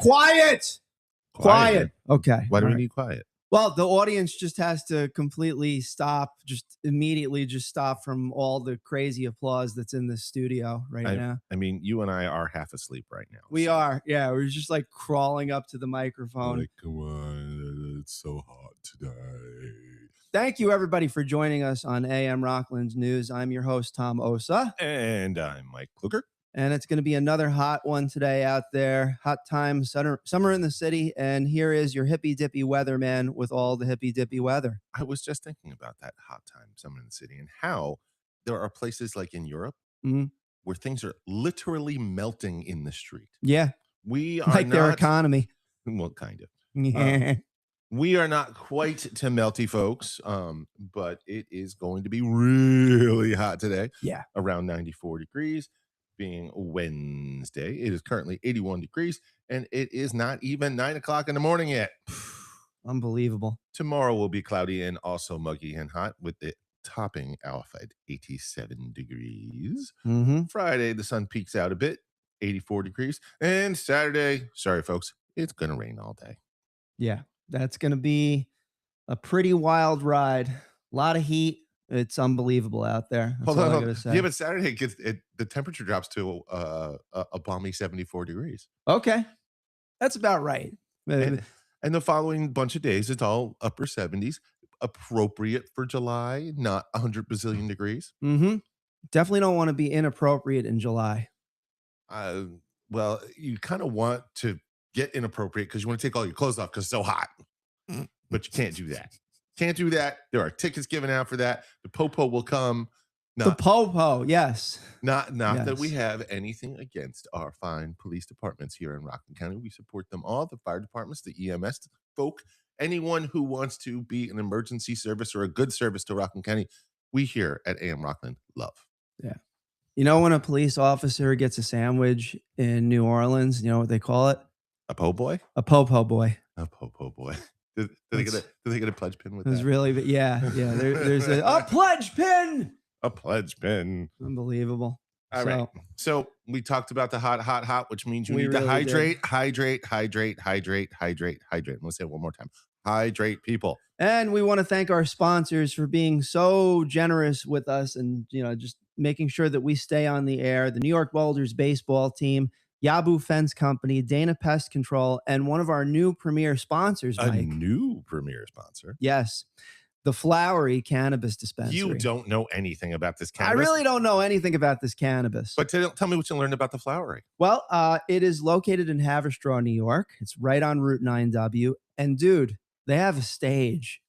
Quiet. Okay. Why do we need quiet? Well, the audience just has to completely stop, just immediately just stop from all the crazy applause that's in the studio now. I mean, you and I are half asleep right now. We are. Yeah, we're just like crawling up to the microphone. Like, come on, it's so hot today. Thank you, everybody, for joining us on AM Rockland's News. I'm your host, Tom Osa. And I'm Mike Kluger. And it's going to be another hot one today out there. Hot time, summer in the city. And here is your hippy-dippy weatherman with all the hippy-dippy weather. I was just thinking about that hot time, summer in the city, and how there are places like in Europe where things are literally melting in the street. Yeah. We are like their economy. Well, kind of. Yeah. We are not quite to melty, folks, but it is going to be really hot today. Yeah. Around 94 degrees. Being Wednesday, it is currently 81 degrees, and it is not even 9 o'clock in the morning yet. Unbelievable. Tomorrow will be cloudy and also muggy and hot, with it topping off at 87 degrees. Friday, the sun peaks out a bit, 84 degrees, and Saturday, sorry folks, it's gonna rain all day. Yeah, that's gonna be a pretty wild ride. A lot of heat. It's unbelievable out there. That's all I gotta say. Yeah, but Saturday the temperature drops to a balmy 74 degrees. Okay, that's about right. And the following bunch of days, it's all upper 70s, appropriate for July, not 100 bazillion degrees. Definitely don't want to be inappropriate in July. Well, you kind of want to get inappropriate because you want to take all your clothes off because it's so hot, but you can't do that. Can't do that. There are tickets given out for that. The Popo will come. The Popo, yes. Not yes. That we have anything against our fine police departments here in Rockland County. We support them all, the fire departments, the EMS folk, anyone who wants to be an emergency service or a good service to Rockland County, we here at AM Rockland love. Yeah. You know when a police officer gets a sandwich in New Orleans, you know what they call it? A po' boy? A Popo boy. A Popo boy. Do they get a pledge pin with that? It's really, yeah. There's a pledge pin. A pledge pin. Unbelievable. All right. So we talked about the hot, which means you need to hydrate. I'm going to say it one more time. Hydrate, people. And we want to thank our sponsors for being so generous with us and, just making sure that we stay on the air. The New York Boulders baseball team, Yabu Fence Company, Dana Pest Control, and one of our new premier sponsors, Mike. A new premier sponsor? Yes. The Flowery Cannabis Dispensary. You don't know anything about this cannabis? I really don't know anything about this cannabis. But tell me what you learned about the Flowery. Well, it is located in Haverstraw, New York. It's right on Route 9W. And dude, they have a stage.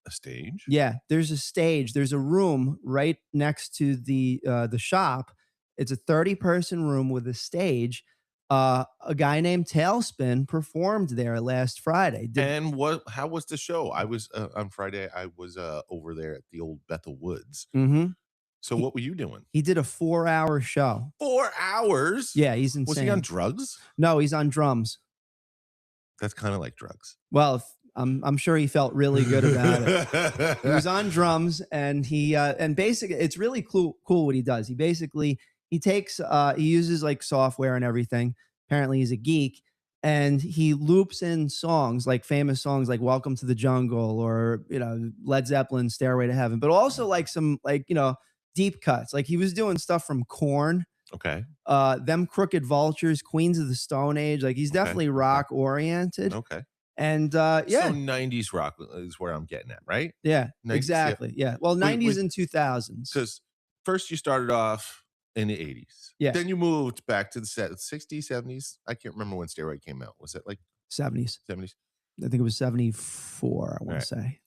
A stage? Yeah, there's a stage. There's a room right next to the shop. It's a 30-person room with a stage. A guy named Tailspin performed there last Friday. And how was the show? I was on Friday. I was over there at the old Bethel Woods. So what were you doing? He did a 4-hour show. 4 hours? Yeah, he's insane. Was he on drugs? No, he's on drums. That's kind of like drugs. Well, I'm sure he felt really good about it. He was on drums, and he and basically it's really cool what he does. He takes he uses like software and everything. Apparently he's a geek, and he loops in songs, like famous songs like Welcome to the Jungle or Led Zeppelin, Stairway to Heaven, but also like some deep cuts. Like he was doing stuff from Korn. Okay. Them Crooked Vultures, Queens of the Stone Age. Like he's definitely rock oriented. Okay. And so 90s rock is where I'm getting at, right? Yeah, 90s, exactly. Yeah. Well, 90s and 2000s. Because first you started off in the 80s. Yeah. Then you moved back to the 60s, 70s. I can't remember when Stairway came out. Was it like 70s? 70s. I think it was 74, I want to say.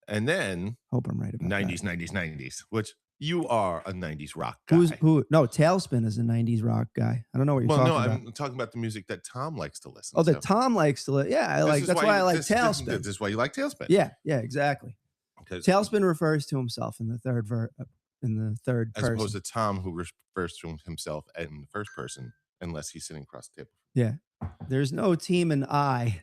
And then hope I'm right about 90s, that. 90s, which you are a 90s rock guy. No, Tailspin is a 90s rock guy. I don't know what you're talking about. I'm talking about the music that Tom likes to listen to. Oh, that Tom likes to listen. Yeah, that's why I like Tailspin. This is why you like Tailspin. Yeah, exactly. Tailspin refers to himself in the third person. As opposed to Tom, who refers to himself in the first person, unless he's sitting across the table. Yeah. There's no team in I.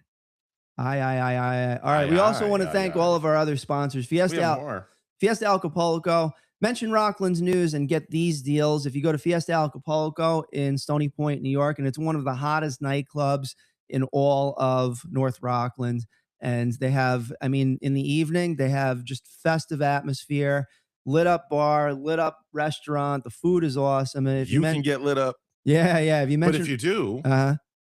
All right. We also want to thank all of our other sponsors. Fiesta Acapulco. Mention Rockland's News and get these deals. If you go to Fiesta Acapulco in Stony Point, New York, and it's one of the hottest nightclubs in all of North Rockland. And they have, I mean, in the evening, they have just festive atmosphere, lit up bar, lit up restaurant. The food is awesome. And if you You can meant, get lit up, yeah, if you but if mentioned, you do, uh,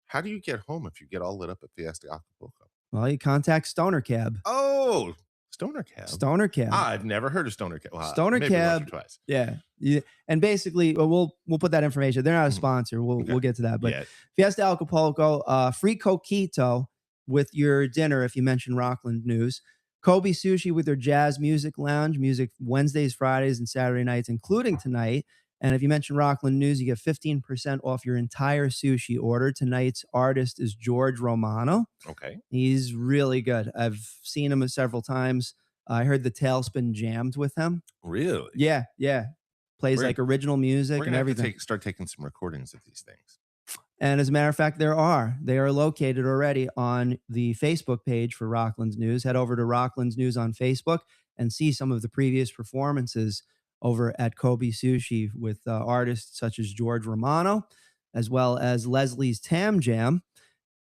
how do you get home if you get all lit up at Fiesta Acapulco? well, you contact Stoner Cab. Oh, Stoner Cab. Stoner Cab. I've never heard of Stoner Cab. Well, Stoner maybe once or Cab. twice. Yeah. Yeah. And basically, we'll put that information. They're not a Mhm. sponsor. Okay. We'll get to that. But Yeah. Fiesta Acapulco, free coquito with your dinner if you mention Rockland News. Kobe Sushi with their jazz music lounge, music Wednesdays, Fridays, and Saturday nights, including tonight. And if you mention Rockland News, you get 15% off your entire sushi order. Tonight's artist is George Romano. Okay. He's really good. I've seen him several times. I heard the Tailspin jammed with him. Really? Yeah. Plays We're like original music We're and gonna have everything. to start taking some recordings of these things. And as a matter of fact, they are located already on the Facebook page for Rockland's News. Head over to Rockland's News on Facebook and see some of the previous performances over at Kobe Sushi with artists such as George Romano, as well as Leslie's Tam Jam.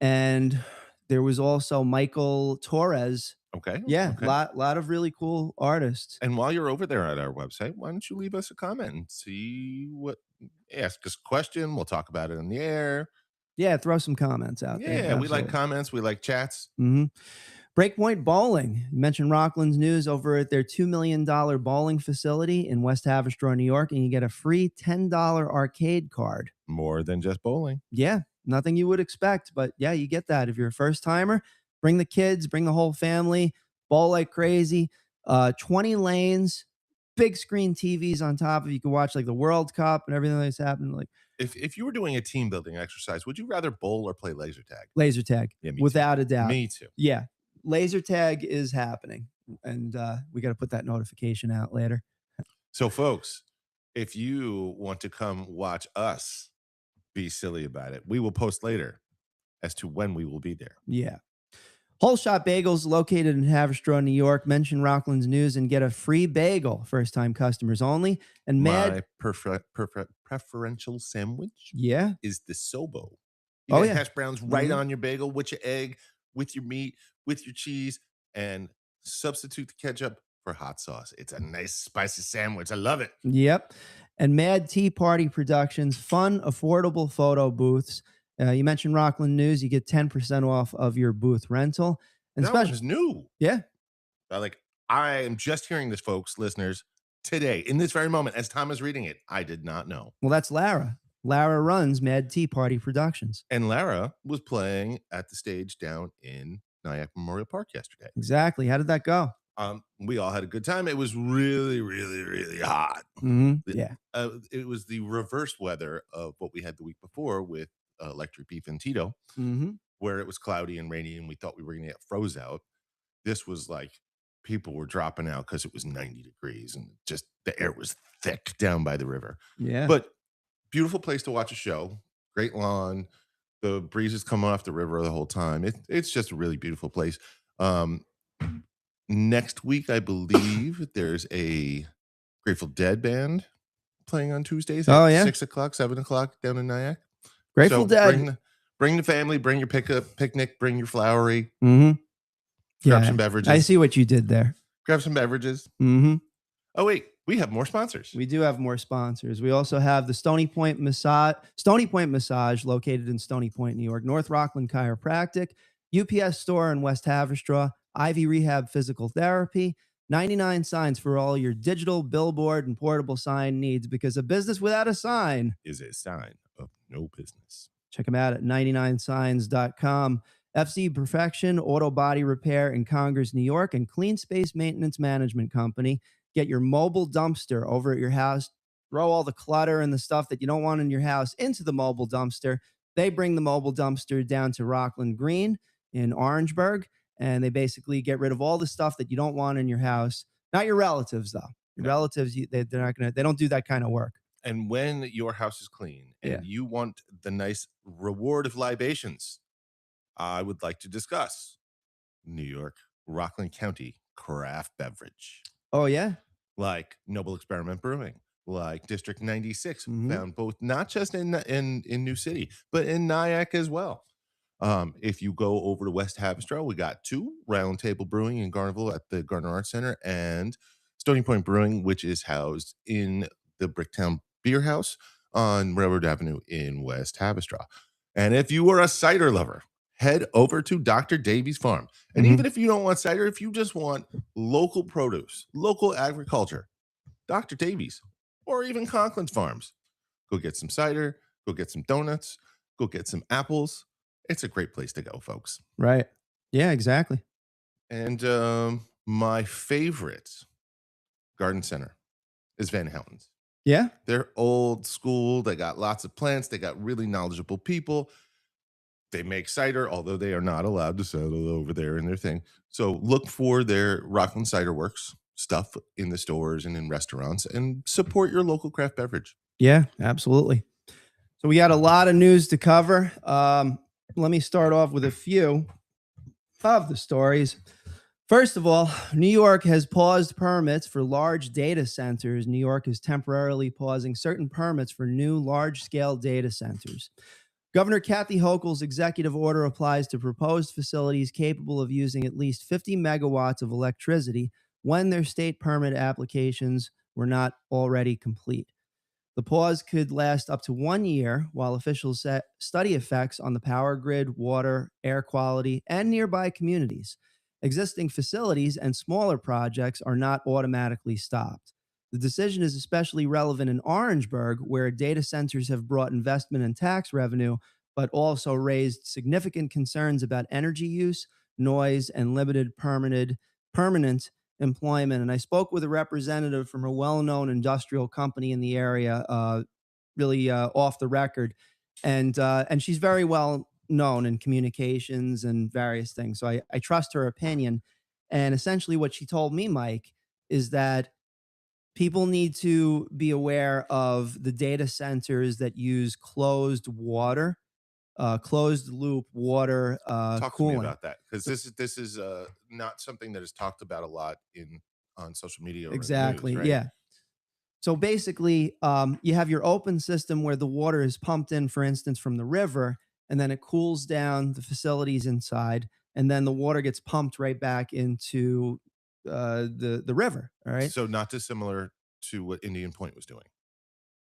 And there was also Michael Torres. Okay. Yeah, Okay. lot of really cool artists. And while you're over there at our website, why don't you leave us a comment and see what? Ask us a question. We'll talk about it on the air. Yeah, throw some comments out there. Yeah, we like Absolutely. comments. We like chats. Mhm. Breakpoint Bowling. You mentioned Rockland's News over at their $2 million bowling facility in West Haverstraw, New York, and you get a free $10 arcade card. More than just bowling. Yeah, nothing you would expect, but yeah, you get that. If you're a first timer, bring the kids, bring the whole family, bowl like crazy. 20 lanes, big screen TVs on top of you. You can watch like the World Cup and everything that's happening, like If you were doing a team building exercise, would you rather bowl or play laser tag? laser tag, Yeah, me without a doubt. Me too. Yeah, laser tag is happening, and we got to put that notification out later. So, folks, if you want to come watch us be silly about it, we will post later as to when we will be there. Yeah. Whole Shot Bagels, located in Haverstraw, New York. Mention Rockland's News and get a free bagel. First time customers only. And My preferential sandwich yeah. is the Sobo. You Oh, get yeah. hash browns right on your bagel with your egg, with your meat, with your cheese, and substitute the ketchup for hot sauce. It's a nice spicy sandwich. I love it. Yep. And Mad Tea Party Productions, fun, affordable photo booths. You mentioned Rockland News, you get 10% off of your booth rental. And That one is new. yeah. I am just hearing this, folks, listeners, today, in this very moment, as Tom is reading it. I did not know. Well, that's Lara. Lara runs Mad Tea Party Productions. And Lara was playing at the stage down in Nyack Memorial Park yesterday. Exactly. How did that go? We all had a good time. It was really, really, really hot. Yeah. It was the reverse weather of what we had the week before with Electric Beef and Tito, where it was cloudy and rainy and we thought we were going to get froze out. This was like people were dropping out because it was 90 degrees and just the air was thick down by the river. Yeah. But beautiful place to watch a show. Great lawn. The breezes come off the river the whole time. It's just a really beautiful place. Next week, I believe there's a Grateful Dead band playing on Tuesdays at 6 o'clock, 7 o'clock down in Nyack. Grateful Dead. Bring the family, bring your picnic, bring your flowery. Grab some beverages. I see what you did there. Grab some beverages. Oh, wait, we have more sponsors. We do have more sponsors. We also have the Stony Point Massage, located in Stony Point, New York, North Rockland Chiropractic, UPS Store in West Haverstraw, Ivy Rehab Physical Therapy, 99 Signs for all your digital, billboard, and portable sign needs, because a business without a sign is a sign of no business. Check them out at 99signs.com. FC Perfection Auto Body Repair in Congers, New York, and Clean Space Maintenance Management Company. Get your mobile dumpster over at your house. Throw all the clutter and the stuff that you don't want in your house into the mobile dumpster. They bring the mobile dumpster down to Rockland Green in Orangeburg, and they basically get rid of all the stuff that you don't want in your house. Not your relatives, though. Your relatives, they're not gonna. They don't do that kind of work. And when your house is clean and you want the nice reward of libations, I would like to discuss New York, Rockland County craft beverage. Oh, yeah? Like Noble Experiment Brewing, like District 96, found both not just in New City, but in Nyack as well. If you go over to West Haverstraw, we got two: Round Table Brewing in Garnerville at the Gardner Arts Center, and Stony Point Brewing, which is housed in the Bricktown Beer House on Railroad Avenue in West Haverstraw. And if you are a cider lover, head over to Dr. Davies Farm. And Mhm. even if you don't want cider, if you just want local produce, local agriculture, Dr. Davies, or even Conklin's Farms, go get some cider, go get some donuts, go get some apples. It's a great place to go, folks. Right. Yeah, exactly. And my favorite garden center is Van Houten's. Yeah. They're old school. They got lots of plants. They got really knowledgeable people. They make cider, although they are not allowed to sell it over there in their thing. So look for their Rockland Cider Works stuff in the stores and in restaurants, and support your local craft beverage. Yeah, absolutely. So we got a lot of news to cover. Let me start off with a few of the stories. First of all, New York has paused permits for large data centers. New York is temporarily pausing certain permits for new large scale data centers. Governor Kathy Hochul's executive order applies to proposed facilities capable of using at least 50 megawatts of electricity when their state permit applications were not already complete. The pause could last up to 1 year while officials study effects on the power grid, water, air quality, and nearby communities. Existing facilities and smaller projects are not automatically stopped. The decision is especially relevant in Orangeburg, where data centers have brought investment and tax revenue, but also raised significant concerns about energy use, noise, and limited permanent employment. And I spoke with a representative from a well-known industrial company in the area, really off the record, and she's very well known in communications and various things. So I trust her opinion. And essentially, what she told me, Mike, is that people need to be aware of the data centers that use closed water, closed loop water Talk to me cooling. about that, because this is not something that is talked about a lot in on social media or in the news, Exactly. right? Yeah. So basically, you have your open system where the water is pumped in, for instance, from the river, and then it cools down the facilities inside, and then the water gets pumped right back into the river. All right. So not dissimilar to what Indian Point was doing.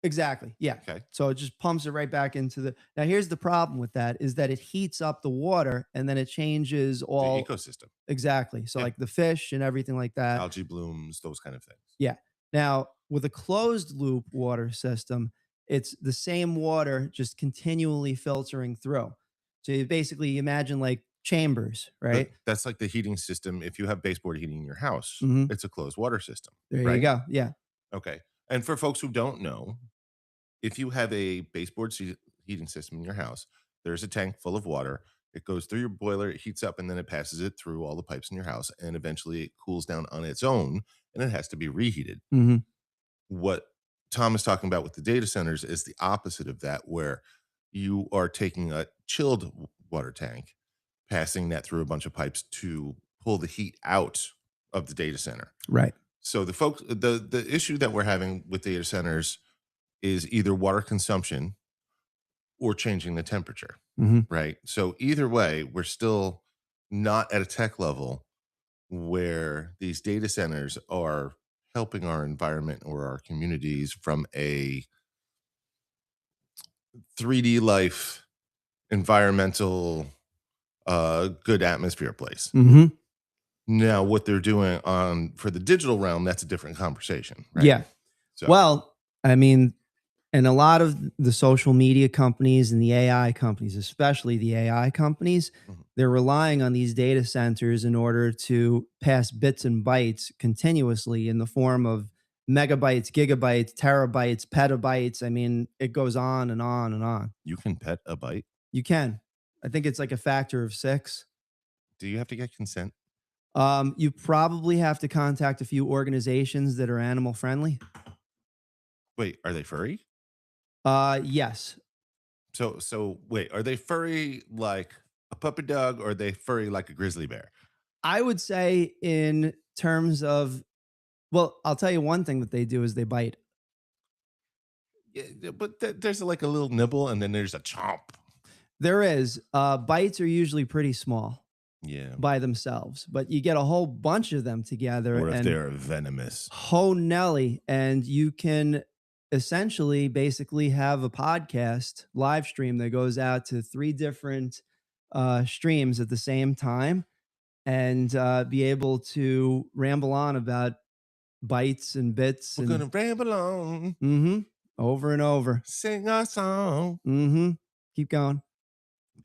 Exactly. Yeah. Okay. So it just pumps it right back into the. Now, here's the problem with that is that it heats up the water, and then it changes The all. ecosystem. Exactly. So Yeah. like the fish and everything like that. Algae blooms, those kind of things. Yeah. Now, with a closed loop water system, it's the same water just continually filtering through. So you basically imagine like chambers, right? That's like the heating system. If you have baseboard heating in your house, Hmm. it's a closed water system, There you right? go. Yeah. Okay. And for folks who don't know, if you have a heating system in your house, there's a tank full of water. It goes through your boiler, it heats up, and then it passes it through all the pipes in your house. And eventually it cools down on its own and it has to be reheated. Hmm. What Tom is talking about with the data centers is the opposite of that, where you are taking a chilled water tank, passing that through a bunch of pipes to pull the heat out of the data center. Right. So the issue that we're having with data centers is either water consumption or changing the temperature, Hmm. right? So either way, we're still not at a tech level where these data centers are helping our environment or our communities from a 3D life, environmental, good atmosphere place. Hmm. Now, what they're doing on for the digital realm, that's a different conversation, right? Yeah. So Well, I mean, and a lot of the social media companies and the AI companies, especially the AI companies, mhm. they're relying on these data centers in order to pass bits and bytes continuously in the form of megabytes, gigabytes, terabytes, petabytes. I mean, it goes on and on and on. You can pet a bite. You can. I think it's like a factor of 6. Do you have to get consent? You probably have to contact a few organizations that are animal friendly. Wait, are they furry? Yes. So wait, are they furry like a puppy dog, or are they furry like a grizzly bear? I would say in terms of, well, I'll tell you one thing that they do is they bite. Yeah, but there's like a little nibble and then there's a chomp. There is. Bites are usually pretty small Yeah. by themselves, but you get a whole bunch of them together, Or if and they're venomous. ho Nelly, and you can essentially basically have a podcast live stream that goes out to 3 different streams at the same time, and be able to ramble on about bites and bits We're and gonna ramble on, over and over. sing our song. Keep going.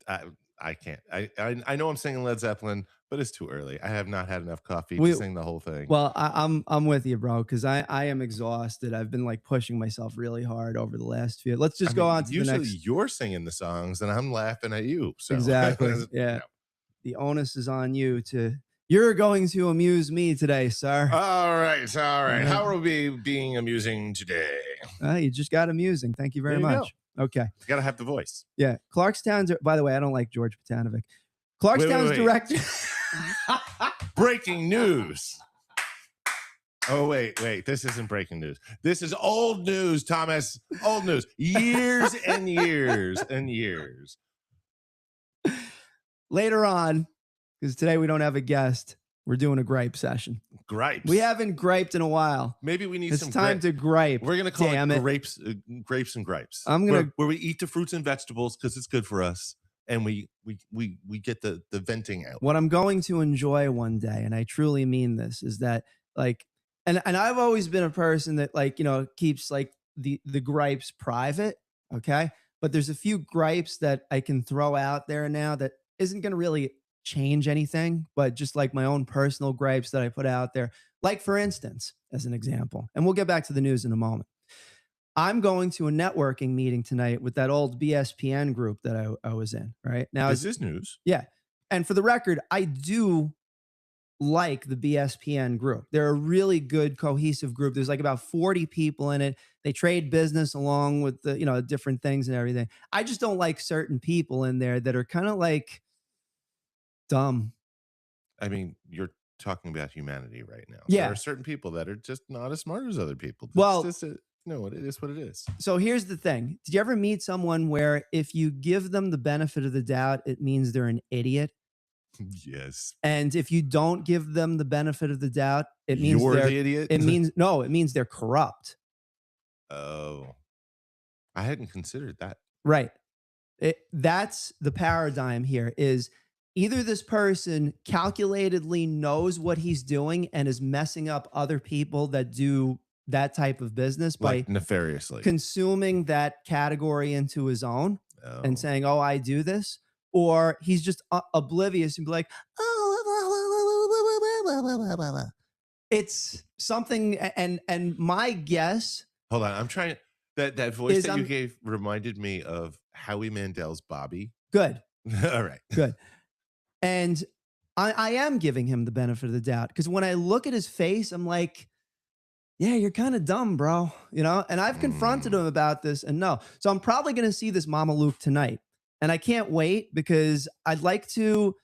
I can't. I know I'm singing Led Zeppelin, but it's too early. I have not had enough coffee We to sing the whole thing. Well, I'm with you, bro, because I am exhausted. I've been like pushing myself really hard over the last few. Let's just go on to the usually next. you're singing the songs and I'm laughing at you. So Exactly. you Yeah. know. The onus is on you to. You're going to amuse me today, sir. All right. How are we being amusing today? You just got amusing. Thank you very There you much. Okay. You gotta have the voice. Yeah. Clarkstown's. By the way, I don't like George Patanovic. Clarkstown's wait. director. Breaking news. Oh, wait. This isn't breaking news. This is old news, Thomas. Old news. Years and years and years. Later on, because today we don't have a guest, we're doing a gripe session. Gripes. We haven't griped in a while. Maybe we need It's some time to gripe. We're gonna call Damn it it. grapes and gripes. I'm gonna where we eat the fruits and vegetables because it's good for us, and we get the venting out. What I'm going to enjoy one day, and I truly mean this, is that like, and I've always been a person that like, keeps like the gripes private. Okay. But there's a few gripes that I can throw out there now that isn't going to really change anything, but just like my own personal gripes that I put out there. Like, for instance, as an example, and we'll get back to the news in a moment. I'm going to a networking meeting tonight with that old BSPN group that I was in. Right now, This is news. yeah. And for the record, I do like the BSPN group. They're a really good cohesive group. There's like about 40 people in it. They trade business along with the, different things and everything. I just don't like certain people in there that are kind of like dumb. I mean, you're talking about humanity right now. Yeah. There are certain people that are just not as smart as other people. Well, it is what it is. So here's the thing. Did you ever meet someone where if you give them the benefit of the doubt, it means they're an idiot? Yes. And if you don't give them the benefit of the doubt, it means you're they're the idiot. It means they're corrupt. Oh, I hadn't considered that. Right. That's the paradigm here is either this person calculatedly knows what he's doing and is messing up other people that do that type of business by nefariously consuming that category into his own and saying, oh, I do this. Or he's just oblivious and be like, oh, it's something. And my guess. Hold on. I'm trying. That voice that you gave reminded me of Howie Mandel's Bobby. Good. All right. Good. And I am giving him the benefit of the doubt because when I look at his face, I'm like, yeah, you're kind of dumb, bro. And I've confronted him about this and no. So I'm probably going to see this Mama Luke tonight. And I can't wait because I'd like to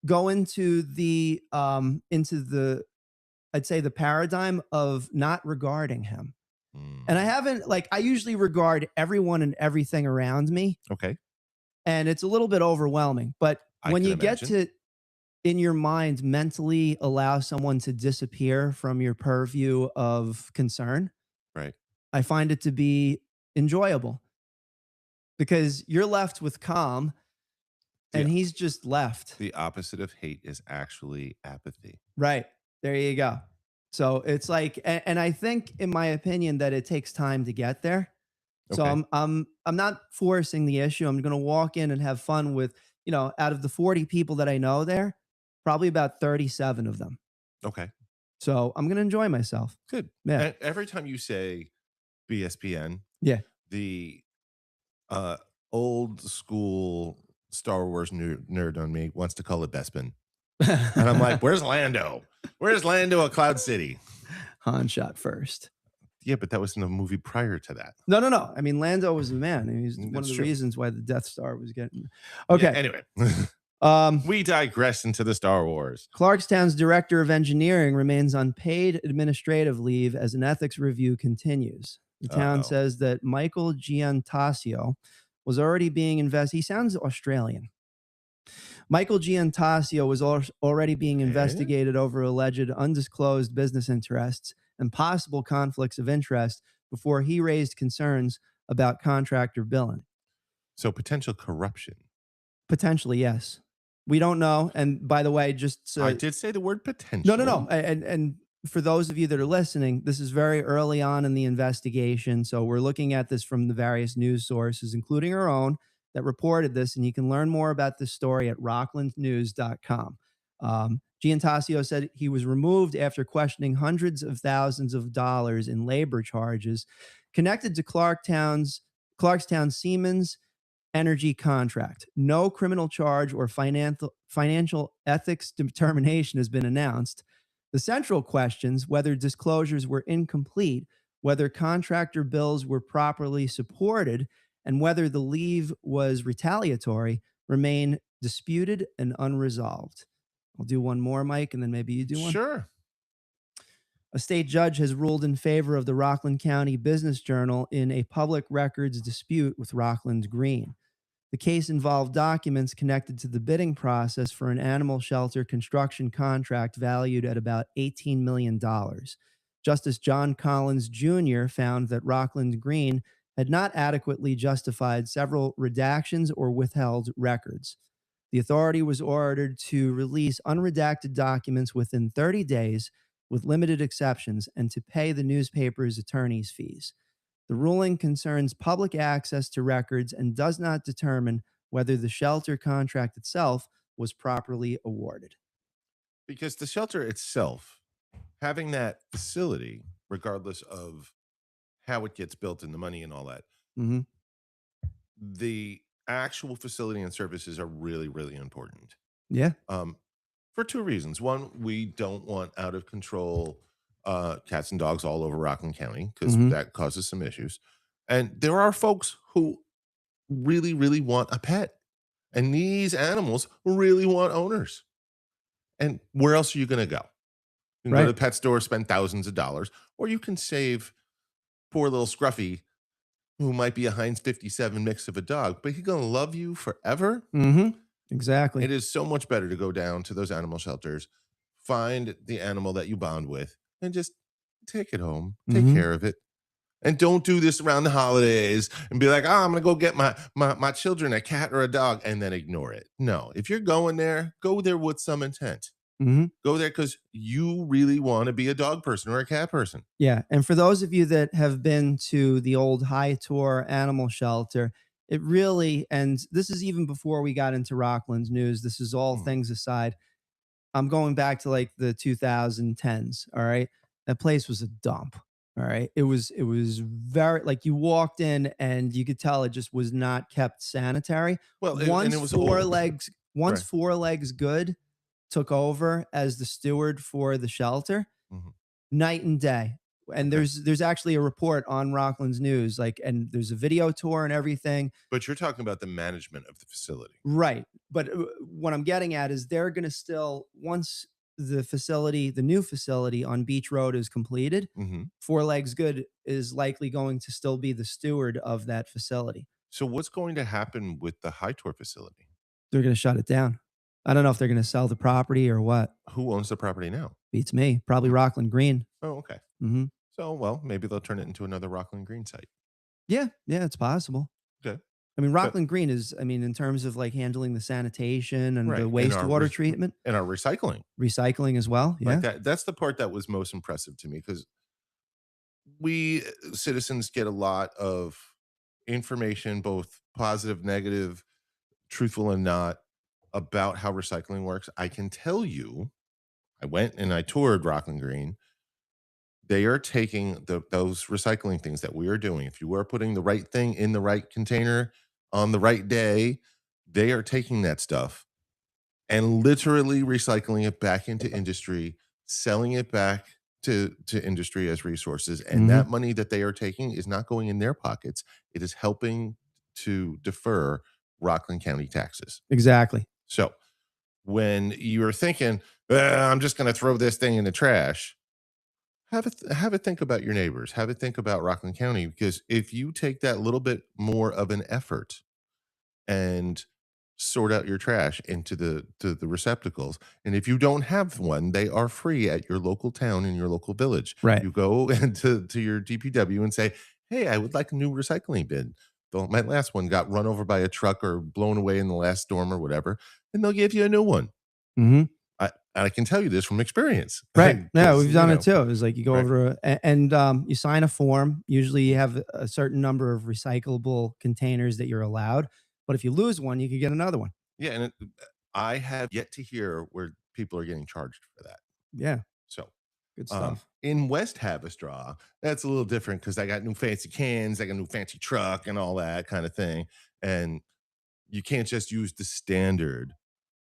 go into the I'd say the paradigm of not regarding him. And I haven't, I usually regard everyone and everything around me. Okay. And it's a little bit overwhelming. But when you get to, in your mind, mentally allow someone to disappear from your purview of concern, right? I find it to be enjoyable. Because you're left with calm and he's just left. The opposite of hate is actually apathy. Right. There you go. So it's like, and I think in my opinion that it takes time to get there. So Okay. I'm not forcing the issue. I'm going to walk in and have fun with, out of the 40 people that I know there, probably about 37 of them. Okay. So I'm going to enjoy myself. Good. Yeah. And every time you say BSPN, yeah, the old school Star Wars nerd on me wants to call it Bespin. And I'm like, where's Lando? Where's Lando at Cloud City? Han shot first. Yeah, but that was in the movie prior to that. No. I mean, Lando was the man. He's one of the reasons why the Death Star was getting. Okay. Yeah, anyway, we digress into the Star Wars. Clarkstown's director of engineering remains on paid administrative leave as an ethics review continues. The town says that Michael Giantasio was already being investigated. He sounds Australian. Michael Giantasio was already being Okay. investigated over alleged undisclosed business interests and possible conflicts of interest before he raised concerns about contractor billing. So potential corruption. Potentially, yes. We don't know. And by the way, just I so did say the word no, no, no. potential. And for those of you that are listening, this is very early on in the investigation. So we're looking at this from the various news sources, including our own, that reported this. And you can learn more about this story at rocklandnews.com. Giantasio said he was removed after questioning hundreds of thousands of dollars in labor charges connected to Clarkstown Siemens energy contract. No criminal charge or financial ethics determination has been announced. The central questions, whether disclosures were incomplete, whether contractor bills were properly supported, and whether the leave was retaliatory, remain disputed and unresolved. I'll do one more, Mike, and then maybe you do one. Sure. A state judge has ruled in favor of the Rockland County Business Journal in a public records dispute with Rockland Green. The case involved documents connected to the bidding process for an animal shelter construction contract valued at about $18 million. Justice John Collins Jr. found that Rockland Green had not adequately justified several redactions or withheld records. The authority was ordered to release unredacted documents within 30 days with limited exceptions and to pay the newspaper's attorney's fees. The ruling concerns public access to records and does not determine whether the shelter contract itself was properly awarded. Because the shelter itself, having that facility, regardless of how it gets built and the money and all that, Mm-hmm. the actual facility and services are really, really important. Yeah. For two reasons. One, we don't want out of control cats and dogs all over Rockland County because Mm-hmm. that causes some issues. And there are folks who really, really want a pet. And these animals really want owners. And where else are you going to go? You can go to Right. the pet store, spend thousands of dollars, or you can save poor little Scruffy, who might be a Heinz 57 mix of a dog, but he's going to love you forever. Mm-hmm. Exactly. It is so much better to go down to those animal shelters, find the animal that you bond with, and just take it home, take Mm-hmm. care of it. And don't do this around the holidays and be like, oh, I'm going to go get my children a cat or a dog and then ignore it. No, if you're going there, go there with some intent. Mm-hmm. Go there because you really want to be a dog person or a cat person. Yeah. And for those of you that have been to the old High Tour animal shelter, it really, and this is even before we got into Rockland's news, this is all things aside. I'm going back to like the 2010s. All right. That place was a dump. All right. It was very like you walked in and you could tell it just was not kept sanitary. Well, and Once it was four old. legs, once Right. Four Legs Good took over as the steward for the shelter, Mhm. night and day. And Okay. there's actually a report on Rockland's news, like, and there's a video tour and everything. But you're talking about the management of the facility. Right. But what I'm getting at is they're going to still, once the new facility on Beach Road is completed, Mm-hmm. Four Legs Good is likely going to still be the steward of that facility. So what's going to happen with the High Tour facility? They're going to shut it down. I don't know if they're going to sell the property or what. Who owns the property now? Beats me. Probably Rockland Green. Oh, okay. Mm-hmm. So, well, maybe they'll turn it into another Rockland Green site. Yeah. Yeah. It's possible. Okay. I mean, Rockland Green is, I mean, in terms of like handling the sanitation and Right. the And our wastewater treatment, and our recycling. recycling as well. Yeah. Like that's the part that was most impressive to me because we citizens get a lot of information, both positive, negative, truthful, and not, about how recycling works. I can tell you, I went and I toured Rockland Green. They are taking those recycling things that we are doing. If you are putting the right thing in the right container on the right day, they are taking that stuff and literally recycling it back into industry, selling it back to industry as resources. And that money that they are taking is not going in their pockets. It is helping to defer Rockland County taxes. Exactly. So when you're thinking, I'm just going to throw this thing in the trash, have a think about your neighbors. Have a think about Rockland County, because if you take that little bit more of an effort and sort out your trash into the receptacles. And if you don't have one, they are free at your local town, in your local village. Right. You go into to your DPW and say, "Hey, I would like a new recycling bin. My last one got run over by a truck or blown away in the last storm or whatever," and they'll give you a new one. Mm-hmm. I can tell you this from experience. Right. Yeah, 'Cause, we've done it too. It's like you go right. over and you sign a form. Usually you have a certain number of recyclable containers that you're allowed. But if you lose one, you can get another one. Yeah, and I have yet to hear where people are getting charged for that. Yeah. So, Good stuff. in West Havistraw, that's a little different because I got new fancy cans, I got a new fancy truck and all that kind of thing. And you can't just use the standard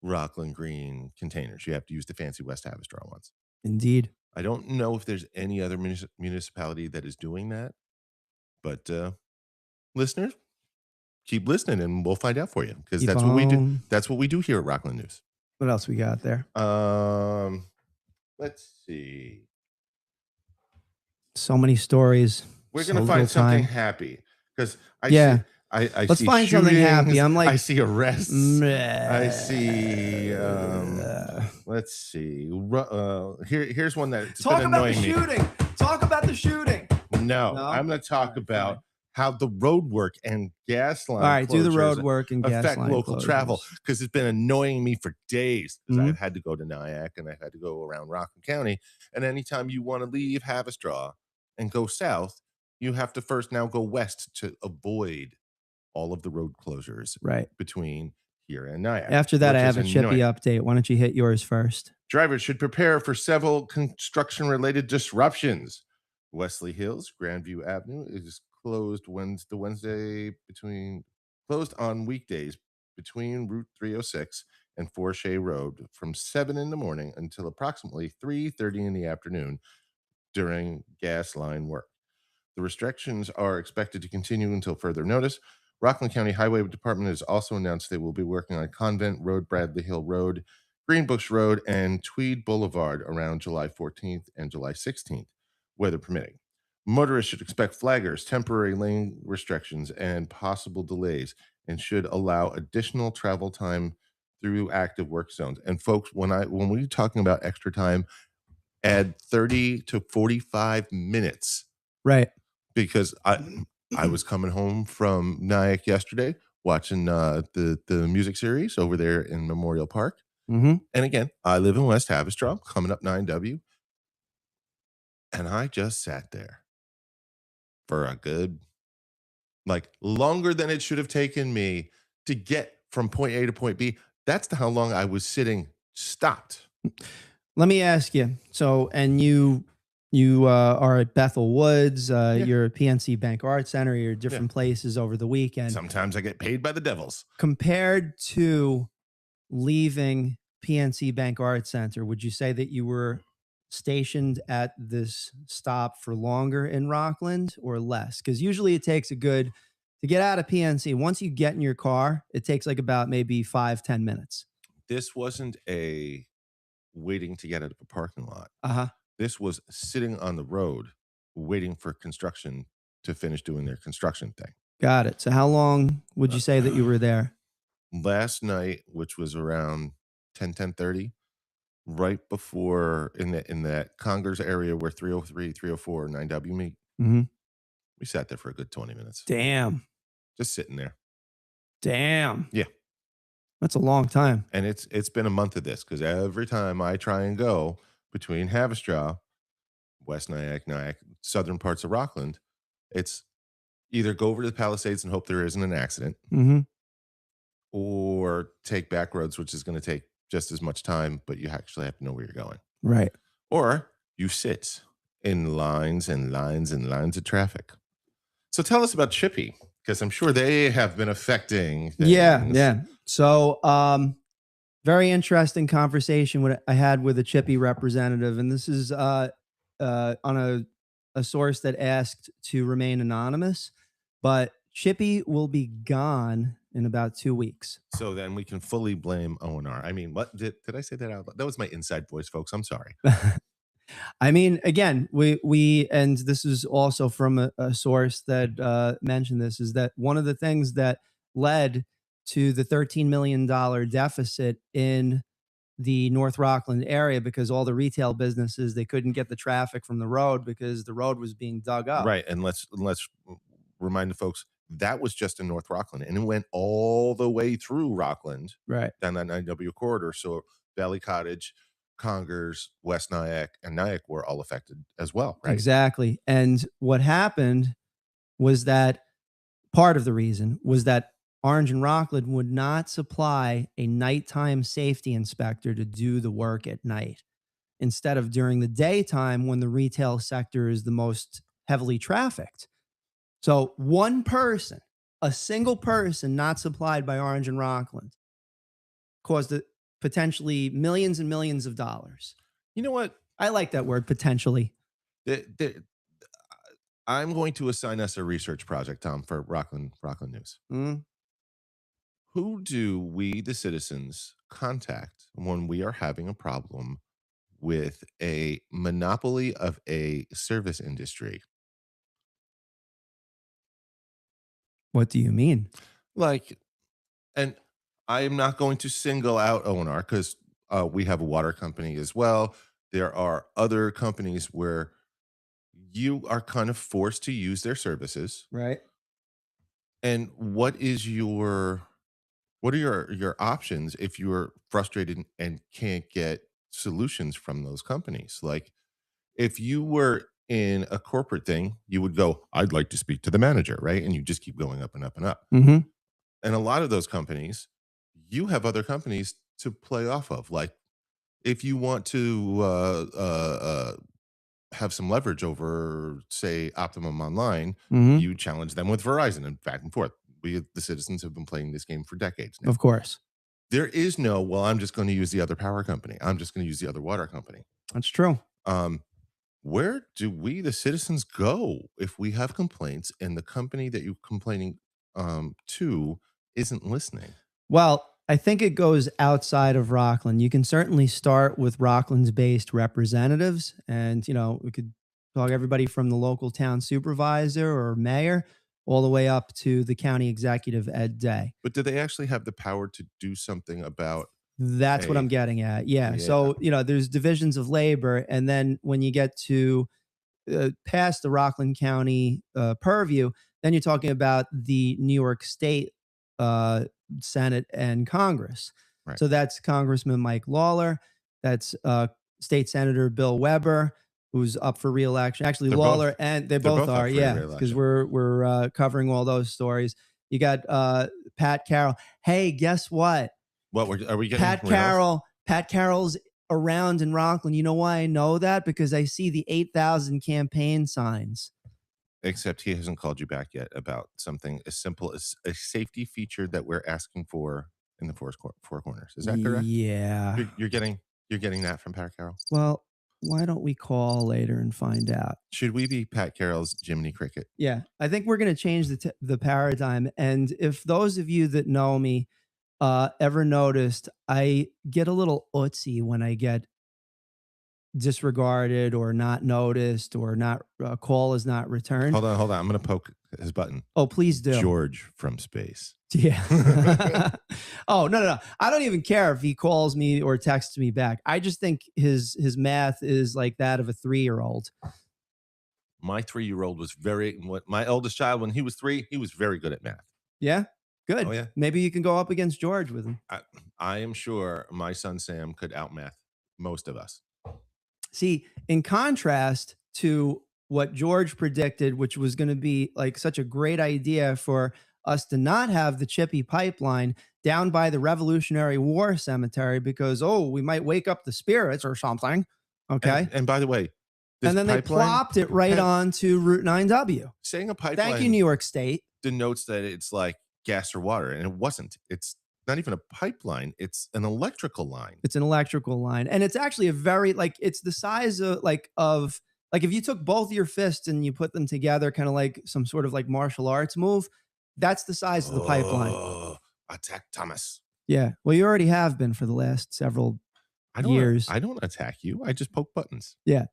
Rockland Green containers. You have to use the fancy West Havistraw ones. Indeed. I don't know if there's any other municipality that is doing that, but listeners, keep listening and we'll find out for you because Keep that's what we do. on. That's what we do here at Rockland News. What else we got there? Let's see. So many stories. We're so gonna find little something time. happy because Yeah. I Let's see find something happy. shootings, I'm like, I see arrests. I I see. Let's see. Here's one that's talk been about the annoying me. shooting. Talk about the shooting. No, No? I'm going to talk Alright, about fine. how the road work and gas line All right, do the closures road work and gas affect line local travel closures. because it's been annoying me for days. Because Mhm. I've had to go to Nyack and I've had to go around Rockland County. And anytime you want to leave Havistraw and go south, you have to first now go west to avoid all of the road closures Right. between here and Nyack. After that, I which have is a chippy annoying. update. Why don't you hit yours first? Drivers should prepare for several construction-related disruptions. Wesley Hills, Grandview Avenue is closed Wednesday closed on weekdays between Route 306 and Forshey Road from 7 in the morning until approximately 3:30 in the afternoon during gas line work. The restrictions are expected to continue until further notice. Rockland County Highway Department has also announced they will be working on Convent Road, Bradley Hill Road, Greenbush Road, and Tweed Boulevard around July 14th and July 16th, weather permitting. Motorists should expect flaggers, temporary lane restrictions, and possible delays, and should allow additional travel time through active work zones. And folks, when we're talking about extra time, add 30 to 45 minutes Right. because I was coming home from Nyack yesterday watching the music series over there in Memorial Park. Mm-hmm. And again, I live in West Havistraw, coming up 9W. And I just sat there for a good, like longer than it should have taken me to get from point A to point B. That's how long I was sitting stopped. Let me ask you. So, and you are at Bethel Woods. You're at PNC Bank Art Center. You're at different places over the weekend. Sometimes I get paid by the devils. Compared to leaving PNC Bank Art Center, would you say that you were stationed at this stop for longer in Rockland or less? Because usually it takes to get out of PNC. Once you get in your car, it takes like about maybe 5-10 minutes. This wasn't a waiting to get out of a parking lot. Uh-huh. This was sitting on the road waiting for construction to finish doing their construction thing. Got it. So how long would you say that you were there? Last night, which was around 10:30, right before in that Congers area where 303, 304, 9W meet. Mm-hmm. We sat there for a good 20 minutes. Damn. Just sitting there. Damn. Yeah. That's a long time. And it's been a month of this because every time I try and go between Havistraw, West Nyack, southern parts of Rockland, it's either go over to the Palisades and hope there isn't an accident, Mm-hmm. or take back roads, which is going to take just as much time, but you actually have to know where you're going. Right. Or you sit in lines and lines and lines of traffic. So tell us about Chippy, because I'm sure they have been affecting things. Yeah. So, very interesting conversation I had with a Chippy representative, and this is on a source that asked to remain anonymous, but Chippy will be gone in about 2 weeks. So then we can fully blame O&R. I mean, what did I say that out loud? That was my inside voice, folks. I'm sorry. I mean, again, we and this is also from a source that mentioned this, is that one of the things that led to the $13 million deficit in the North Rockland area because all the retail businesses, they couldn't get the traffic from the road because the road was being dug up. Right, and let's remind the folks that was just in North Rockland, and it went all the way through Rockland Right. down that 9W corridor. So Valley Cottage, Congers, West Nyack, and Nyack were all affected as well, right? Exactly. And what happened was that part of the reason was that Orange and Rockland would not supply a nighttime safety inspector to do the work at night instead of during the daytime when the retail sector is the most heavily trafficked. So one person, a single person not supplied by Orange and Rockland caused potentially millions and millions of dollars. You know what? I like that word, potentially. I'm going to assign us a research project, Tom, for Rockland News. Mm. Who do we, the citizens, contact when we are having a problem with a monopoly of a service industry? What do you mean? Like, and I am not going to single out ONR because we have a water company as well. There are other companies where you are kind of forced to use their services. Right. And what are your options if you're frustrated and can't get solutions from those companies? Like, if you were in a corporate thing, you would go, I'd like to speak to the manager, right? And you just keep going up and up and up. Mm-hmm. And a lot of those companies, you have other companies to play off of. Like, if you want to have some leverage over, say, Optimum Online, Mm-hmm. you challenge them with Verizon and back and forth. We, the citizens, have been playing this game for decades now. Of course. There is no, well, I'm just going to use the other power company. I'm just going to use the other water company. That's true. Where do we, the citizens, go if we have complaints and the company that you're complaining to isn't listening? Well, I think it goes outside of Rockland. You can certainly start with Rockland's based representatives. And, you know, we could talk everybody from the local town supervisor or mayor all the way up to the county executive, Ed Day. But do they actually have the power to do something about? That's what I'm getting at. Yeah. So, you know, there's divisions of labor. And then when you get to past the Rockland County purview, then you're talking about the New York State Senate and Congress. Right. So that's Congressman Mike Lawler. That's State Senator Bill Weber, who's up for reelection. Actually, They're Lawler both- and they they're both both up are, for yeah, re-election. because we're covering all those stories. You got Pat Carroll. Hey, guess what? What are we getting? Pat Carroll's around in Rockland. You know why I know that? Because I see the 8,000 campaign signs. Except he hasn't called you back yet about something as simple as a safety feature that we're asking for in the four corners. Is that correct? Yeah. You're getting that from Pat Carroll. Well, why don't we call later and find out? Should we be Pat Carroll's Jiminy Cricket? Yeah, I think we're going to change the paradigm. And if those of you that know me ever noticed, I get a little utsy when I get disregarded or not noticed or not a call is not returned. Hold on. I'm going to poke his button. Oh, please do. George from space. Yeah. Oh, no. I don't even care if he calls me or texts me back. I just think his math is like that of a 3-year-old. My 3-year-old was my oldest child, when he was 3, he was very good at math. Yeah. Good. Oh, yeah. Maybe you can go up against George with him. I am sure my son Sam could outmath most of us. See, in contrast to what George predicted, which was going to be like such a great idea for us to not have the Chippy pipeline down by the Revolutionary War cemetery because, we might wake up the spirits or something. Okay. And by the way, and then they plopped it right onto Route 9W. Saying a pipeline. Thank you, New York State. Denotes that it's like gas or water, and it wasn't. It's not even a pipeline. It's an electrical line. It's an electrical line. And it's actually a very, it's the size of if you took both your fists and you put them together, kind of like some sort of like martial arts move, that's the size of the pipeline. Attack Thomas. Yeah. Well, you already have been for the last several years. I don't attack you. I just poke buttons. Yeah.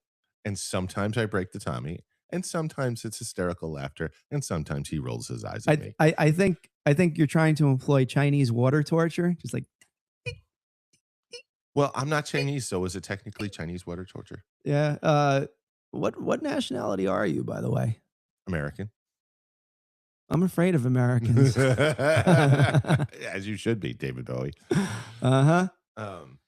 And sometimes I break the Tommy, and sometimes it's hysterical laughter, and sometimes he rolls his eyes at me. I think you're trying to employ Chinese water torture, just like Well, I'm not Chinese, so is it technically Chinese water torture? yeah. What nationality are you, by the way? American. I'm afraid of Americans. As you should be, David Bowie. Uh-huh. Um,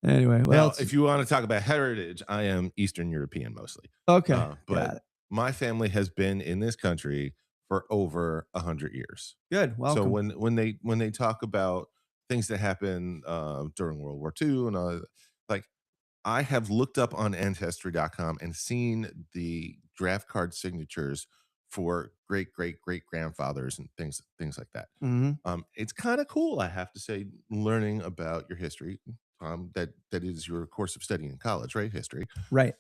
Anyway, what Now, else? if you want to talk about heritage, I am Eastern European mostly. Okay, got But it. my family has been in this country for over 100 years. Good, So welcome. when they talk about things that happened during World War II and like I have looked up on ancestry.com and seen the draft card signatures for great great great grandfathers and things like that. Mhm. It's kind of cool, I have to say, learning about your history. That is your course of study in college, right? History. Right.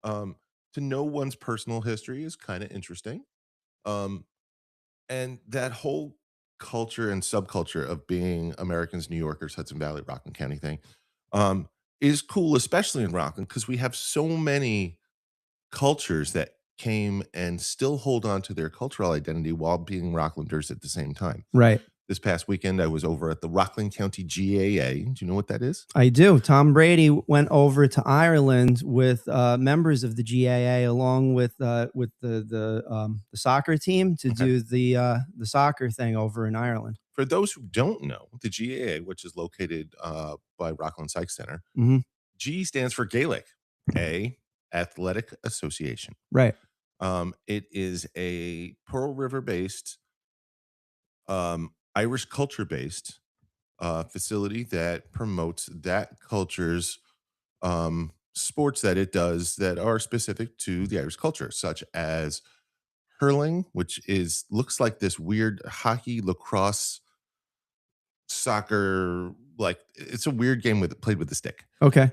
Um, to know one's personal history is kind of interesting. Um, and that whole culture and subculture of being Americans, New Yorkers, Hudson Valley, Rockland County thing, um, is cool, especially in Rockland, because we have so many cultures that came and still hold on to their cultural identity while being Rocklanders at the same time. Right. This past weekend, I was over at the Rockland County GAA. Do you know what that is? I do. Tom Brady went over to Ireland with members of the GAA, along with the soccer team, to Okay. do the soccer thing over in Ireland. For those who don't know, the GAA, which is located by Rockland Psych Center, Hmm. G stands for Gaelic, A, Athletic Association. Right. It is a Pearl River based, Irish culture based facility that promotes that culture's sports that it does that are specific to the Irish culture, such as hurling, which is looks like this weird hockey, lacrosse, soccer, like it's a weird game with played with the stick. Okay.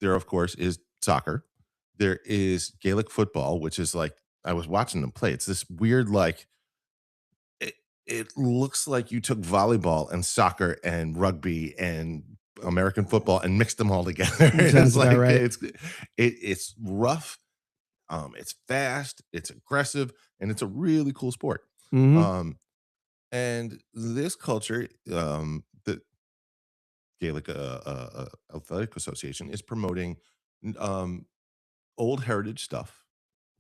There, of course, is soccer. There is Gaelic football, which is like I was watching them play. It's this weird, like it, it looks like you took volleyball and soccer and rugby and American football and mixed them all together. And Sounds it's about like right. it's rough, it's fast, it's aggressive, and it's a really cool sport. Hmm. Um, and this culture, the Gaelic Athletic Association is promoting um, old heritage stuff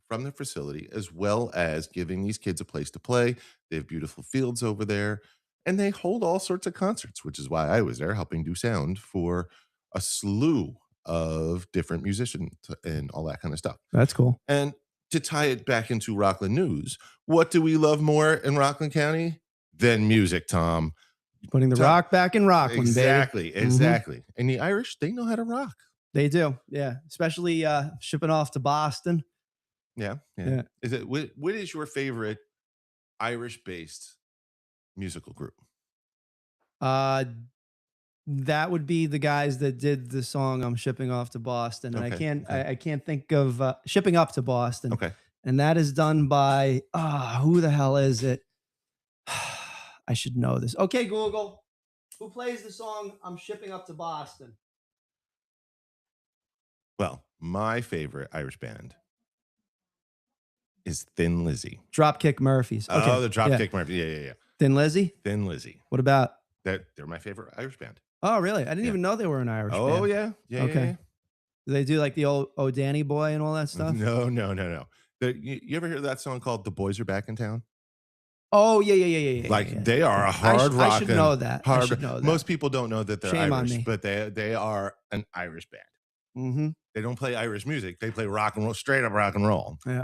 from the facility, as well as giving these kids a place to play. They have beautiful fields over there, and they hold all sorts of concerts, which is why I was there helping do sound for a slew of different musicians and all that kind of stuff. That's cool. And to tie it back into Rockland news, what do we love more in Rockland County than music, Tom? Putting the Tom, rock back in Rockland, baby. exactly, Hmm. exactly. And the Irish, they know how to rock. They do. Yeah. Especially shipping off to Boston. Yeah, yeah. Yeah. Is it what is your favorite Irish-based musical group? Uh, that would be the guys that did the song "I'm Shipping Off to Boston," and Okay, okay, I can't think of "Shipping Up to Boston," okay. and that is done by who the hell is it? I should know this. Okay, Google, who plays the song "I'm Shipping Up to Boston"? Well, my favorite Irish band is Thin Lizzy. Dropkick Murphys. Okay, Oh, the yeah, Dropkick Murphys. Yeah, yeah, yeah. Thin Lizzy. Thin Lizzy. What about? They're my favorite Irish band. Oh, really? I didn't Yeah. even know they were an Irish Oh, band. yeah. Yeah, yeah, Okay, yeah. do they do like the old "Oh Danny Boy" and all that stuff? No, no, no, no. You ever hear that song called "The Boys Are Back in Town"? Oh yeah, yeah, yeah, yeah, yeah. Like Yeah. they are a hard I should rocking, know that. I should hard. know that. Most people don't know that they're Shame on Irish, me. but they are an Irish band. Hmm. They don't play Irish music. They play rock and roll, straight up rock and roll. Yeah.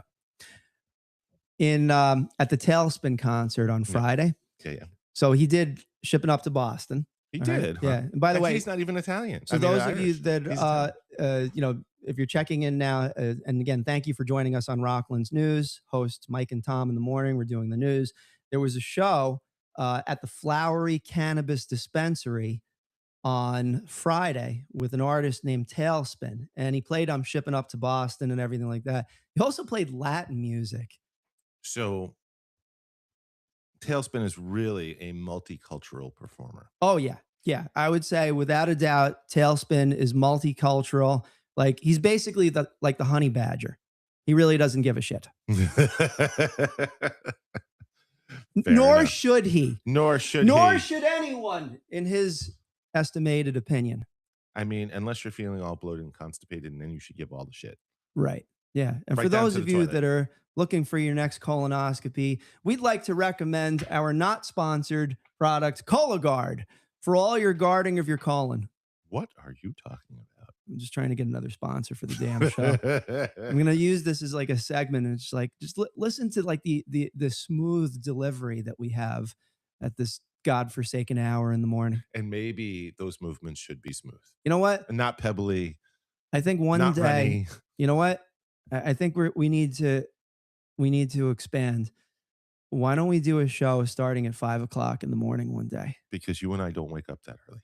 In at the Tailspin concert on Yeah. Friday. Yeah, yeah. So he did "Shipping Up to Boston." He All right? did, huh? Yeah. And by the And way, he's not even Italian. so I mean, those of you Irish. that He's Italian. you know, if you're checking in now, and again, thank you for joining us on Rockland's News. Hosts Mike and Tom in the morning. We're doing the news. There was a show at the Flowery Cannabis Dispensary on Friday with an artist named Tailspin, and he played "I'm Shipping Up to Boston" and everything like that. He also played Latin music. So Tailspin is really a multicultural performer. Oh yeah. Yeah. I would say without a doubt, Tailspin is multicultural. Like he's basically the honey badger. He really doesn't give a shit. Nor should he. Nor should Nor he. should anyone, in his estimated opinion. I mean, unless you're feeling all bloated and constipated, and then you should give all the shit. Right. Yeah. And Right for down those to of the you toilet. that are looking for your next colonoscopy, we'd like to recommend our not sponsored product, Cologuard, for all your guarding of your colon. What are you talking about? I'm just trying to get another sponsor for the damn show. I'm gonna use this as like a segment, and it's like just listen to like the smooth delivery that we have at this godforsaken hour in the morning. And maybe those movements should be smooth, You know what? and not pebbly. I think one Not day, runny. you know what? I think we need to expand. Why don't we do a show starting at 5 o'clock in the morning one day? Because you and I don't wake up that early.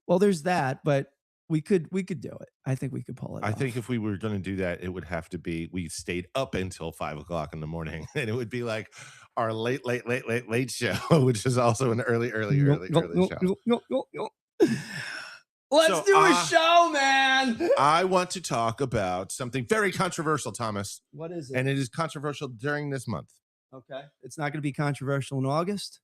Well, there's that, but we could do it. I think we could pull it I off. think if we were going to do that, it would have to be we stayed up until 5 o'clock in the morning, and it would be like our late show, which is also an early show. Let's do a show, man. I want to talk about something very controversial, Thomas. What is it? And it is controversial during this month. Okay. It's not going to be controversial in August?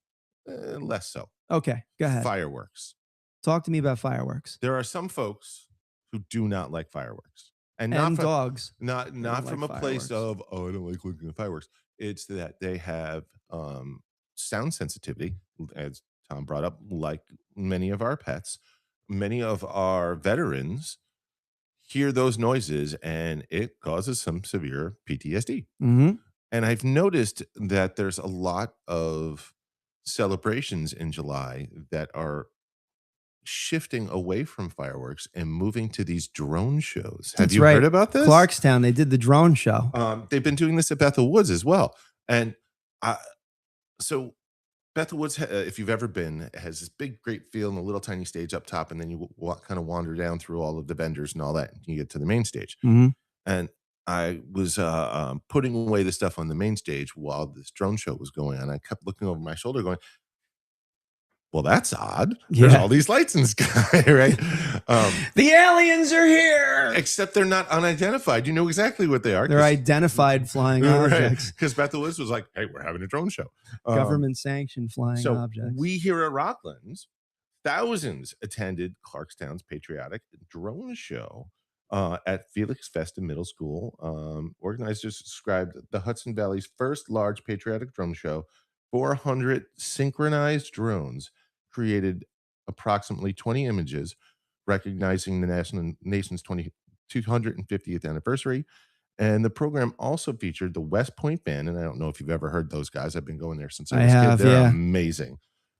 Less so. Okay, go ahead. Fireworks. Talk to me about fireworks. There are some folks who do not like fireworks. And And from, dogs. Not from like a place fireworks. of, oh, I don't like looking at fireworks. It's that they have sound sensitivity, as Tom brought up, like many of our pets. Many of our veterans hear those noises and it causes some severe PTSD. Mm-hmm. And I've noticed that there's a lot of celebrations in July that are shifting away from fireworks and moving to these drone shows. Have you heard about this? Clarkstown, they did the drone show. They've been doing this at Bethel Woods as well. And so Bethel Woods, if you've ever been, has this big, great field and a little tiny stage up top, and then you kind of wander down through all of the vendors and all that. And you get to the main stage. Mm-hmm. And I was putting away the stuff on the main stage while this drone show was going on. I kept looking over my shoulder going, well, that's odd. There's all these lights in the sky, right? The aliens are here. Except they're not unidentified. You know exactly what they are. They're identified flying objects. Because Bethel Woods was like, hey, we're having a drone show. Government-sanctioned flying objects. We here at Rockland, thousands attended Clarkstown's patriotic drone show at Felix Festa Middle School. Organizers described the Hudson Valley's first large patriotic drone show. 400 synchronized drones created approximately 20 images recognizing the nation's 250th anniversary. And the program also featured the West Point Band. And I don't know if you've ever heard those guys. I've been going there since I was a kid. They're amazing.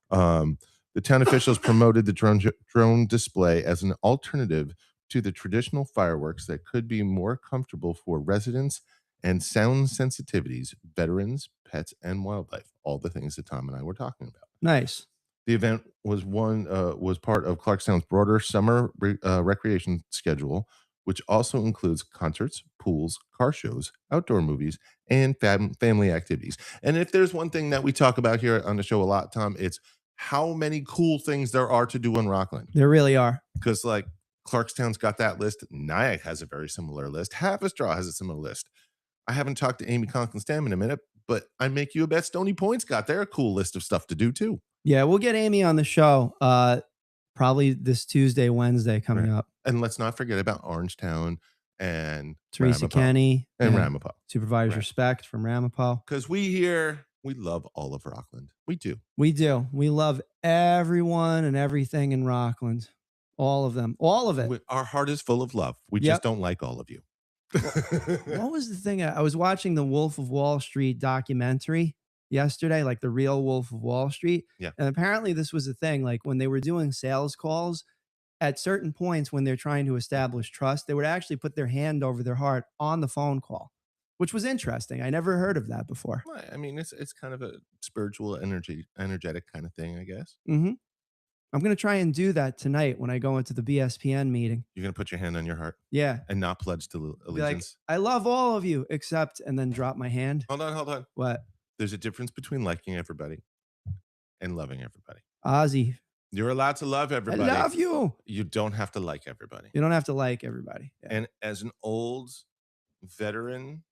The town officials promoted the drone display as an alternative to the traditional fireworks that could be more comfortable for residents and sound sensitivities, veterans, pets, and wildlife. All the things that Tom and I were talking about. Nice. The event was part of Clarkstown's broader summer recreation schedule, which also includes concerts, pools, car shows, outdoor movies, and family activities. And if there's one thing that we talk about here on the show a lot, Tom, it's how many cool things there are to do in Rockland. There really are. Because like Clarkstown's got that list. Nyack has a very similar list. Half a Straw has a similar list. I haven't talked to Amy Conklin-Stam in a minute, but I make you a bet Stony Point's got their cool list of stuff to do too. Yeah, we'll get Amy on the show probably this Tuesday, Wednesday coming up. And let's not forget about Orangetown and Teresa Kenny and Ramapo. Supervisor Respect from Ramapo. Because we love all of Rockland. We do. We do. We love everyone and everything in Rockland. All of them. All of it. Our heart is full of love. We just don't like all of you. What was the thing? I was watching the Wolf of Wall Street documentary yesterday, like the real Wolf of Wall Street. Yeah. And apparently this was a thing, like when they were doing sales calls, at certain points when they're trying to establish trust, they would actually put their hand over their heart on the phone call, which was interesting. I never heard of that before. I mean, it's kind of a spiritual energetic kind of thing, I guess. Mm-hmm. I'm going to try and do that tonight when I go into the BSPN meeting. You're going to put your hand on your heart? Yeah. And not pledge to allegiance? Like, I love all of you, except, and then drop my hand. Hold on. What? There's a difference between liking everybody and loving everybody. Ozzy. You're allowed to love everybody. I love you. You don't have to like everybody. You don't have to like everybody. Yeah. And as an old veteran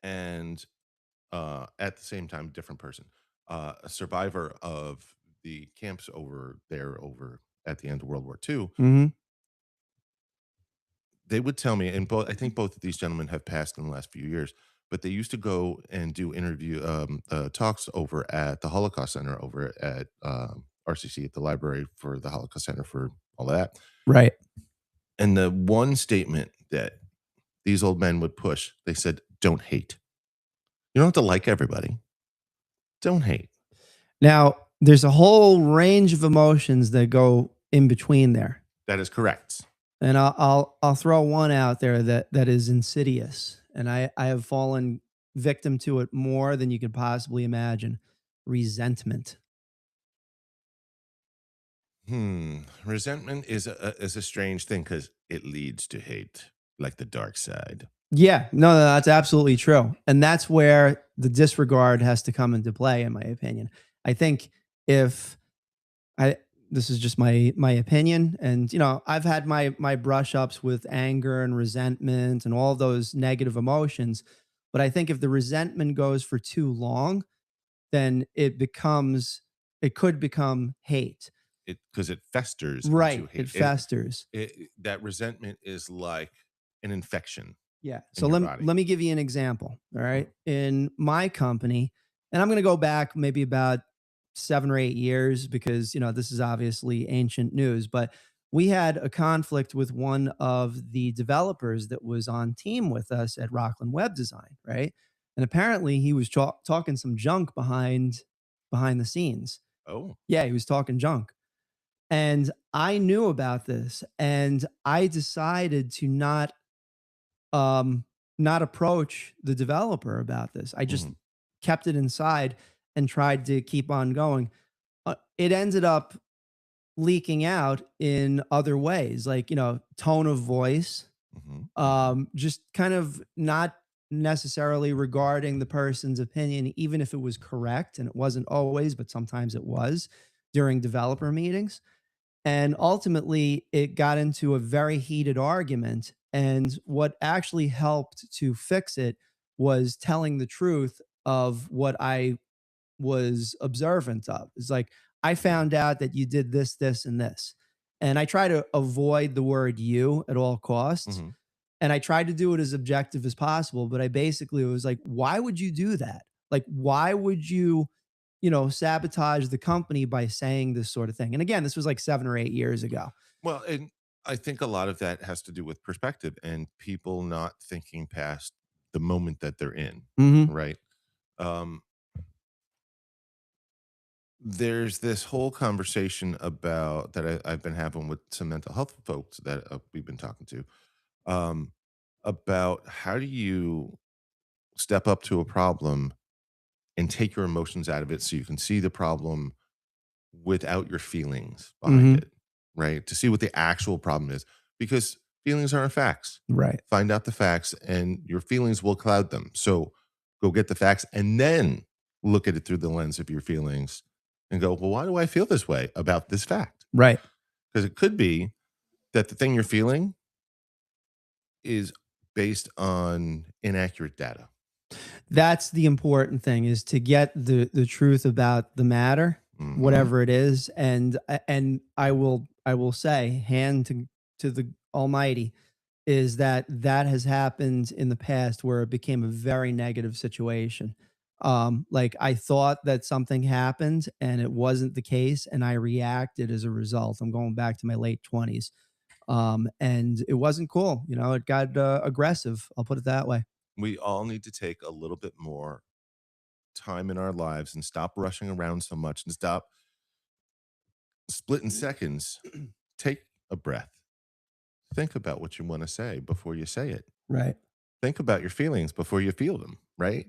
and at the same time, different person, a survivor of the camps over there over at the end of World War II. Hmm. They would tell me, and both I think both of these gentlemen have passed in the last few years, but they used to go and do talks over at the Holocaust Center over at RCC at the Library for the Holocaust Center for all that. Right. And the one statement that these old men would push, they said, "Don't hate. You don't have to like everybody. Don't hate." Now, there's a whole range of emotions that go in between there. That is correct. And I'll throw one out there that is insidious, and I have fallen victim to it more than you could possibly imagine. Resentment. Resentment is a strange thing because it leads to hate, like the dark side. Yeah, no, that's absolutely true. And that's where the disregard has to come into play, in my opinion. I think if I this is just my opinion, and I've had my brush ups with anger and resentment and all those negative emotions, but I think if the resentment goes for too long, then it could become hate. It because it festers into Right, hate. it festers. That resentment is like an infection Yeah. in So your let body. let me give you an example. All Mhm. right. In my company, and I'm going to go back maybe about 7 or 8 years because this is obviously ancient news, but we had a conflict with one of the developers that was on team with us at Rockland Web Design, right? And apparently he was talking some junk behind the scenes. Oh. Yeah, he was talking junk. And I knew about this, and I decided to um, not approach the developer about this. I just Mhm. kept it inside and tried to keep on going. It ended up leaking out in other ways, like, tone of voice, Mhm. Mhm. just kind of not necessarily regarding the person's opinion, even if it was correct. And it wasn't always, but sometimes it was during developer meetings. And ultimately, it got into a very heated argument. And what actually helped to fix it was telling the truth of what I was observant of. It's like, I found out that you did this, this, and this. And I try to avoid the word you at all costs. Mhm. And I tried to do it as objective as possible. But I basically was like, why would you do that? Like, why would you sabotage the company by saying this sort of thing? And again, this was like 7 or 8 years ago. Well, and I think a lot of that has to do with perspective and people not thinking past the moment that they're in, Hmm. right? Um, there's this whole conversation about that I've been having with some mental health folks that we've been talking to um, about how do you step up to a problem and take your emotions out of it so you can see the problem without your feelings behind Hmm. it, right? To see what the actual problem is, because feelings aren't facts. Right. Find out the facts, and your feelings will cloud them. So go get the facts and then look at it through the lens of your feelings and go, well, why do I feel this way about this fact? Right. Because it could be that the thing you're feeling is based on inaccurate data. That's the important thing, is to get the truth about the matter, Hmm. whatever it is. And I will say, hand to the Almighty, is that has happened in the past where it became a very negative situation. Like, I thought that something happened and it wasn't the case, and I reacted as a result. I'm going back to my late 20s. And it wasn't cool. It got aggressive. I'll put it that way. We all need to take a little bit more time in our lives and stop rushing around so much and stop splitting seconds. Take a breath. Think about what you want to say before you say it. Right. Think about your feelings before you feel them, right?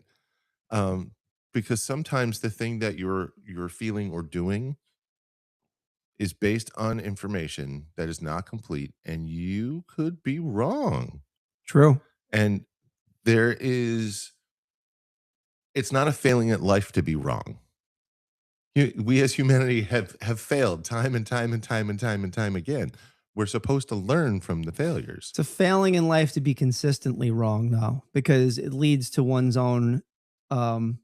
Um, because sometimes the thing that you're feeling or doing is based on information that is not complete, and you could be wrong. True. And there is, it's not a failing at life to be wrong. We as humanity have failed time and time and time and time and time again. We're supposed to learn from the failures. It's a failing in life to be consistently wrong, though, because it leads to one's own um,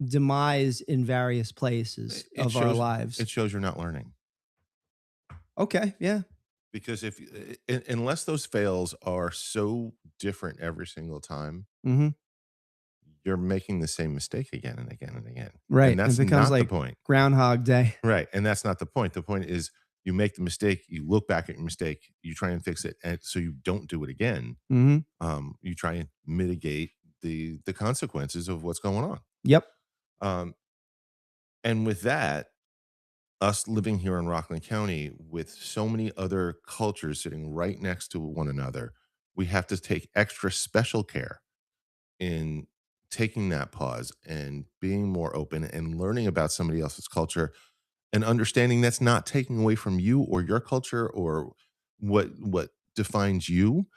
demise in various places It of our shows lives. it shows you're not learning. Okay, yeah. Because if unless those fails are so different every single time, Hmm. you're making the same mistake again and again and again. And Right. It that's becomes not the like point. Groundhog Day. Right. And that's not the point. The point is you make the mistake, you look back at your mistake, you try and fix it, and so you don't do it again. Hmm. You try and mitigate the consequences of what's going on. Yep. Um, and with that, us living here in Rockland County with so many other cultures sitting right next to one another, we have to take extra special care in taking that pause and being more open and learning about somebody else's culture and understanding that's not taking away from you or your culture or what defines you.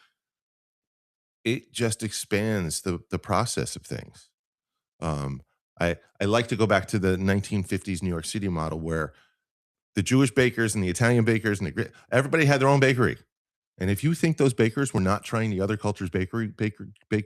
It just expands the process of things. um I like to go back to the 1950s New York City model where the Jewish bakers and the Italian bakers and everybody had their own bakery. And if you think those bakers were not trying the other culture's baked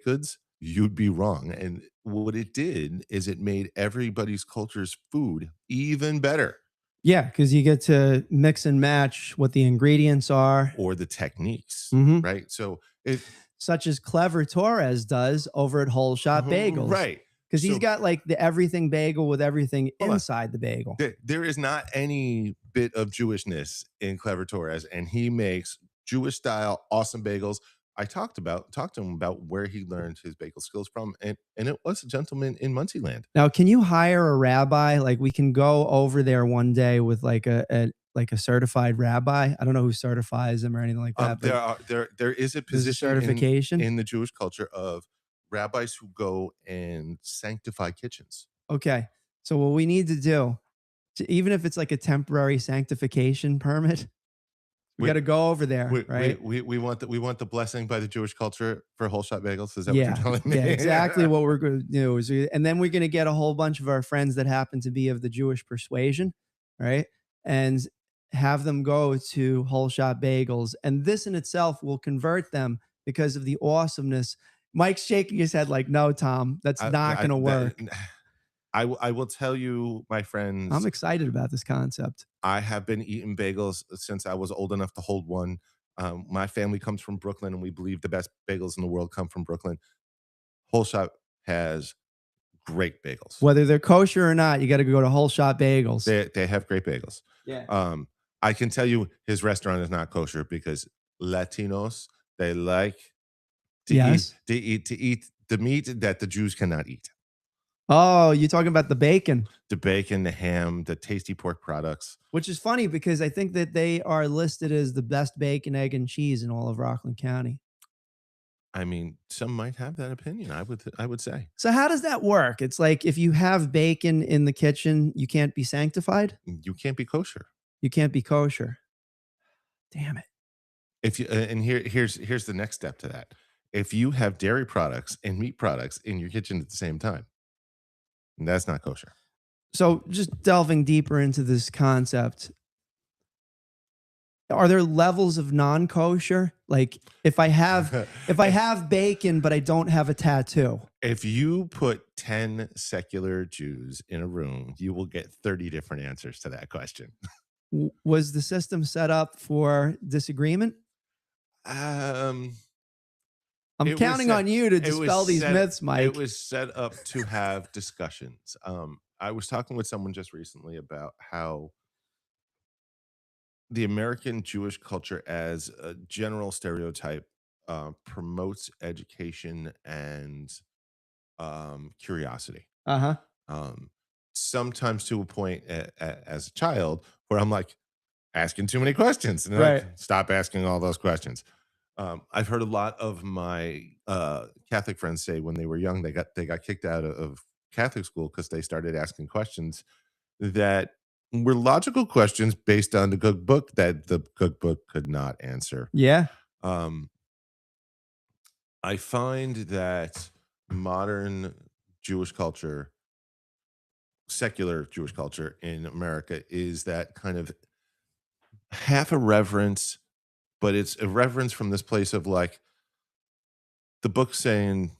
goods, you'd be wrong. And what it did is it made everybody's culture's food even better, Yeah, because you get to mix and match what the ingredients are. or the techniques, Hmm. right? So if Such as Clever Torres does over at Whole Shot Bagels. right. Because he's So got like the everything bagel with everything hold on. inside the bagel. There is not any bit of Jewishness in Clever Torres, and he makes Jewish style awesome bagels. I talked to him about where he learned his bagel skills from, and it was a gentleman in Muncieland. Now, can you hire a rabbi? Like we can go over there one day with like a certified rabbi. I don't know who certifies him or anything like that, but There is a there's a position certification. in the Jewish culture of rabbis who go and sanctify kitchens. Okay. So what we need to do, even if it's like a temporary sanctification permit, we We got to go over there, right? we want the blessing by the Jewish culture for whole shot bagels. Is that what you're Yeah, telling me? yeah, exactly what we're going to do is, and then we're going to get a whole bunch of our friends that happen to be of the Jewish persuasion, right? And have them go to Whole Shot Bagels, and this in itself will convert them because of the awesomeness. Mike's shaking his head like, "No, Tom, that's not going to work." I will tell you, my I'm friends, excited about this concept. I have been eating bagels since I was old enough to hold one. My family comes from Brooklyn, and we believe the best bagels in the world come from Brooklyn. Whole Shot has great bagels. Whether they're kosher or not, you got to go to Whole Shot Bagels. They have great bagels. Yeah. I can tell you his restaurant is not kosher because Latinos, they like Yes. to eat the meat that the Jews cannot eat. Oh, you're talking about the bacon, The bacon, the ham, the tasty pork products. which is funny because I think that they are listed as the best bacon, egg, and cheese in all of Rockland County. I mean, some might have that opinion. I would say So how does that work? It's like if you have bacon in the kitchen, you can't be sanctified. you can't be kosher You can't be kosher. Damn it. if you. And here's the next step to that. If you have dairy products and meat products in your kitchen at the same time, that's not kosher. So just delving deeper into this concept, are there levels of non-kosher? Like if I have bacon but I don't have a tattoo. If you put 10 secular Jews in a room, you will get 30 different answers to that question. Was the system set up for disagreement? Um, I'm it was counting set- on you to it was dispel these set- myths, Mike. It was set up to have discussions. I was talking with someone just recently about how the American Jewish culture, as a general stereotype, promotes education and curiosity. Uh-huh. Um, Sometimes to a point as a child where I'm like asking too many questions, and they're Right. like, stop asking all those questions. I've heard a lot of my Catholic friends say when they were young they got kicked out of Catholic school because they started asking questions that were logical questions based on the cookbook that the cookbook could not answer. Yeah. Um, I find that modern Jewish culture, secular Jewish culture in America, is that kind of half irreverence, but it's irreverence from this place of like the book saying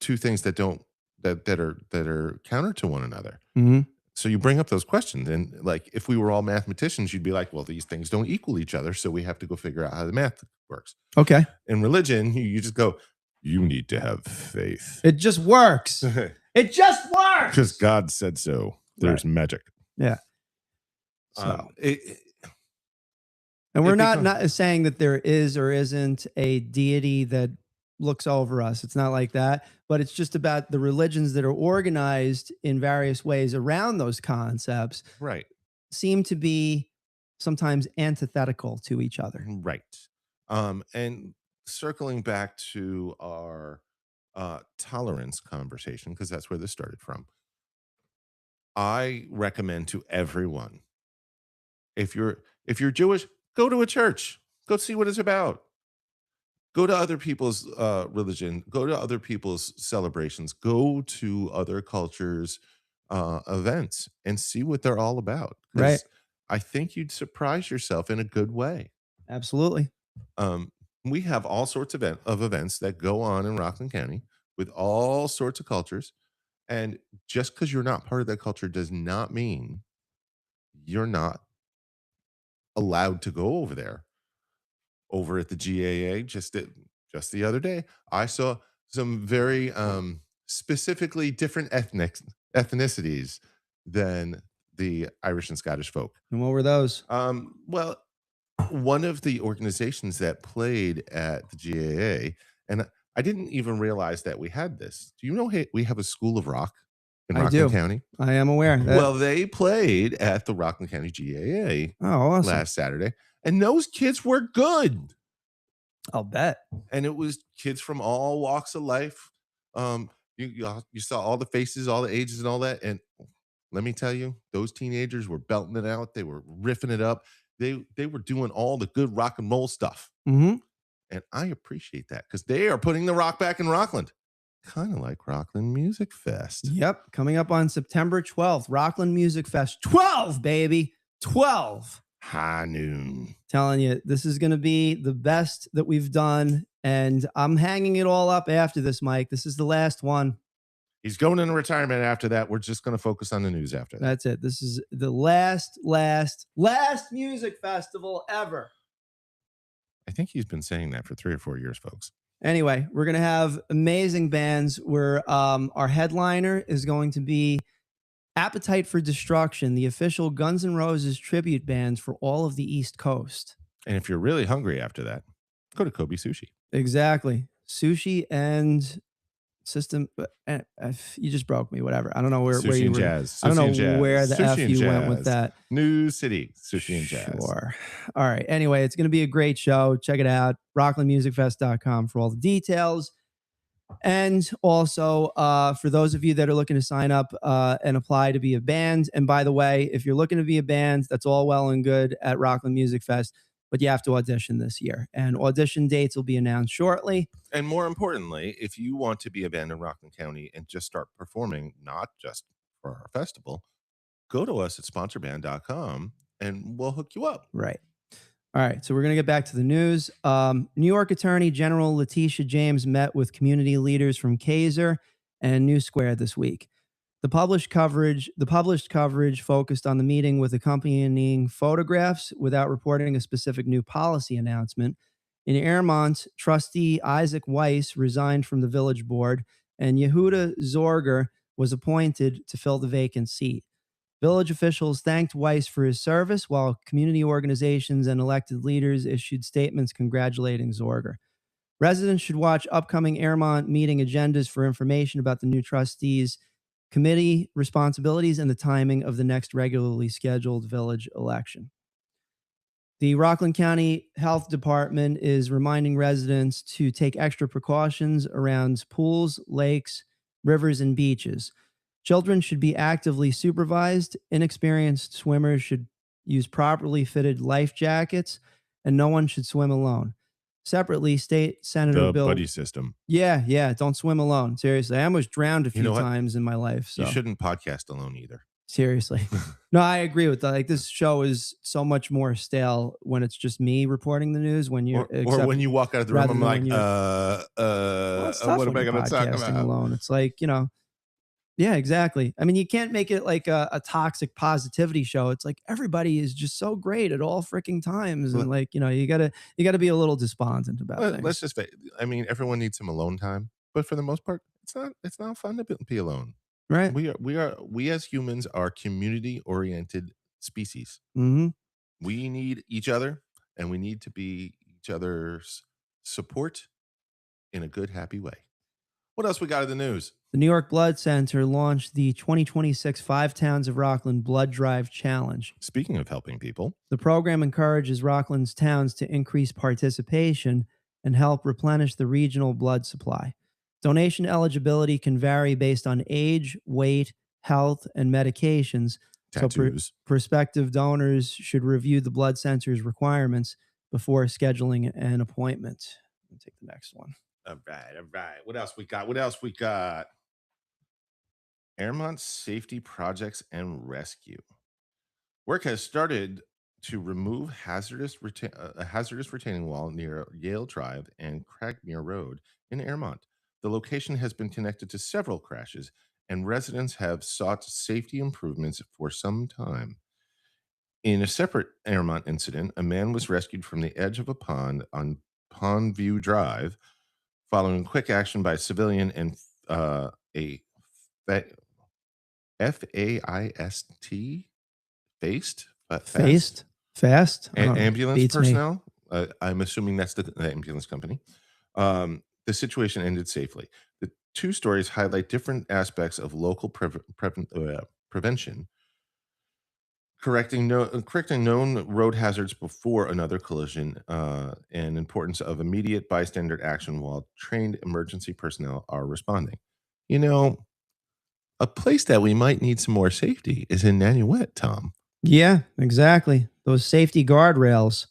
two things that don't that are counter to one another. Mhm. So you bring up those questions, and like if we were all mathematicians, you'd be like, well, these things don't equal each other, so we have to go figure out how the math works. Okay. In religion, you just go, you need to have faith. It just works. It just works. Because God said so. There's magic. Yeah. So it and we're not becomes- saying that there is or isn't a deity that looks over us. It's not like that, but it's just about the religions that are organized in various ways around those concepts right. seem to be sometimes antithetical to each other. Right. And circling back to our tolerance conversation, because that's where this started from. I recommend to everyone, if you're Jewish, go to a church. Go see what it's about. Go to other people's religion. Go to other people's celebrations. Go to other cultures' events and see what they're all about. 'Cause Right. I think you'd surprise yourself in a good way. Absolutely. We have all sorts of events that go on in Rockland County with all sorts of cultures. And just because you're not part of that culture does not mean you're not allowed to go over there. Over at the GAA, just the other day, I saw some very specifically different ethnicities than the Irish and Scottish folk. And what were those? Well, one of the organizations that played at the GAA, and I didn't even realize that we had this. Do you know we have a School of Rock in I Rockland do. County? I am aware. Well, they played at the Rockland County GAA Oh, awesome. last Saturday, and those kids were good. I'll bet. And it was kids from all walks of life. You saw all the faces, all the ages, and all that. And let me tell you, those teenagers were belting it out. They were riffing it up. They were doing all the good rock and roll stuff. Mm-hmm. And I appreciate that because they are putting the rock back in Rockland, kind of like Rockland Music Fest. Yep, coming up on September 12th, Rockland Music Fest. 12, baby. 12. High noon. Telling you, this is going to be the best that we've done. And I'm hanging it all up after this, Mike. This is the last one. He's going into retirement after that. We're just going to focus on the news after that. That's it. This is the last music festival ever. I think he's been saying that for 3 or 4 years, folks. Anyway, we're going to have amazing bands where our headliner is going to be Appetite for Destruction, the official Guns N' Roses tribute bands for all of the East Coast. And if you're really hungry after that, go to Kobe Sushi. Exactly. Sushi and system. You just broke me. Whatever. I don't know where you were. Jazz. I don't know Jazz. where the Sushi F and you jazz. went with that. New City. Sushi and Jazz. Sure. All right. Anyway, it's going to be a great show. Check it out. RocklandMusicFest.com for all the details. And also, for those of you that are looking to sign up and apply to be a band. And by the way, if you're looking to be a band, that's all well and good at Rockland Music Fest, but you have to audition this year. And audition dates will be announced shortly. And more importantly, if you want to be a band in Rockland County and just start performing, not just for our festival, go to us at sponsorband.com and we'll hook you up. Right. All right, so we're going to get back to the news. New York Attorney General Letitia James met with community leaders from Kaiser and New Square this week. The published coverage focused on the meeting with accompanying photographs without reporting a specific new policy announcement. In Airmont, trustee Isaac Weiss resigned from the village board, and Yehuda Zorger was appointed to fill the vacant seat. Village officials thanked Weiss for his service, while community organizations and elected leaders issued statements congratulating Zorger. Residents should watch upcoming Airmont meeting agendas for information about the new trustees, committee responsibilities, and the timing of the next regularly scheduled village election. The Rockland County Health Department is reminding residents to take extra precautions around pools, lakes, rivers, and beaches. Children should be actively supervised. Inexperienced swimmers should use properly fitted life jackets, and no one should swim alone. Separately, State Senator The Bill... buddy system. Yeah, don't swim alone. Seriously, I almost drowned a few times in my life. So. You shouldn't podcast alone either. Seriously. No, I agree with that. Like, this show is so much more stale when it's just me reporting the news when you're Or except when you walk out of the room, rather I'm than like, when you're well, it's tough what am when I you're going to talk podcasting about? alone. It's like, yeah, exactly. I mean, you can't make it like a toxic positivity show. It's like everybody is just so great at all freaking times. And Let, like, you gotta be a little despondent about let's things. just say, I mean, everyone needs some alone time, but for the most part, it's not fun to be alone. Right. We as humans are community oriented species. Hmm. We need each other, and we need to be each other's support in a good, happy way. What else we got in the news? The New York Blood Center launched the 2026 Five Towns of Rockland Blood Drive Challenge. Speaking of helping people, The program encourages Rockland's towns to increase participation and help replenish the regional blood supply. Donation eligibility can vary based on age, weight, health, and medications, so tattoos. prospective donors should review the blood center's requirements before scheduling an appointment. I'll take the next one. All right, all right. What else we got? What else we got? Airmont Safety Projects and Rescue. Work has started to remove a hazardous retaining wall near Yale Drive and Cragmere Road in Airmont. The location has been connected to several crashes, and residents have sought safety improvements for some time. In a separate Airmont incident, a man was rescued from the edge of a pond on Pondview Drive following quick action by a civilian and a fa- FAIST faced fast Faced? Fast? I don't know. ambulance Beats me. personnel. I'm assuming that's the ambulance company. The situation ended safely. The two stories highlight different aspects of local prevention, correcting known road hazards before another collision, and importance of immediate bystander action while trained emergency personnel are responding. You know, a place that we might need some more safety is in Nanuet, Tom. Yeah, exactly. Those safety guardrails.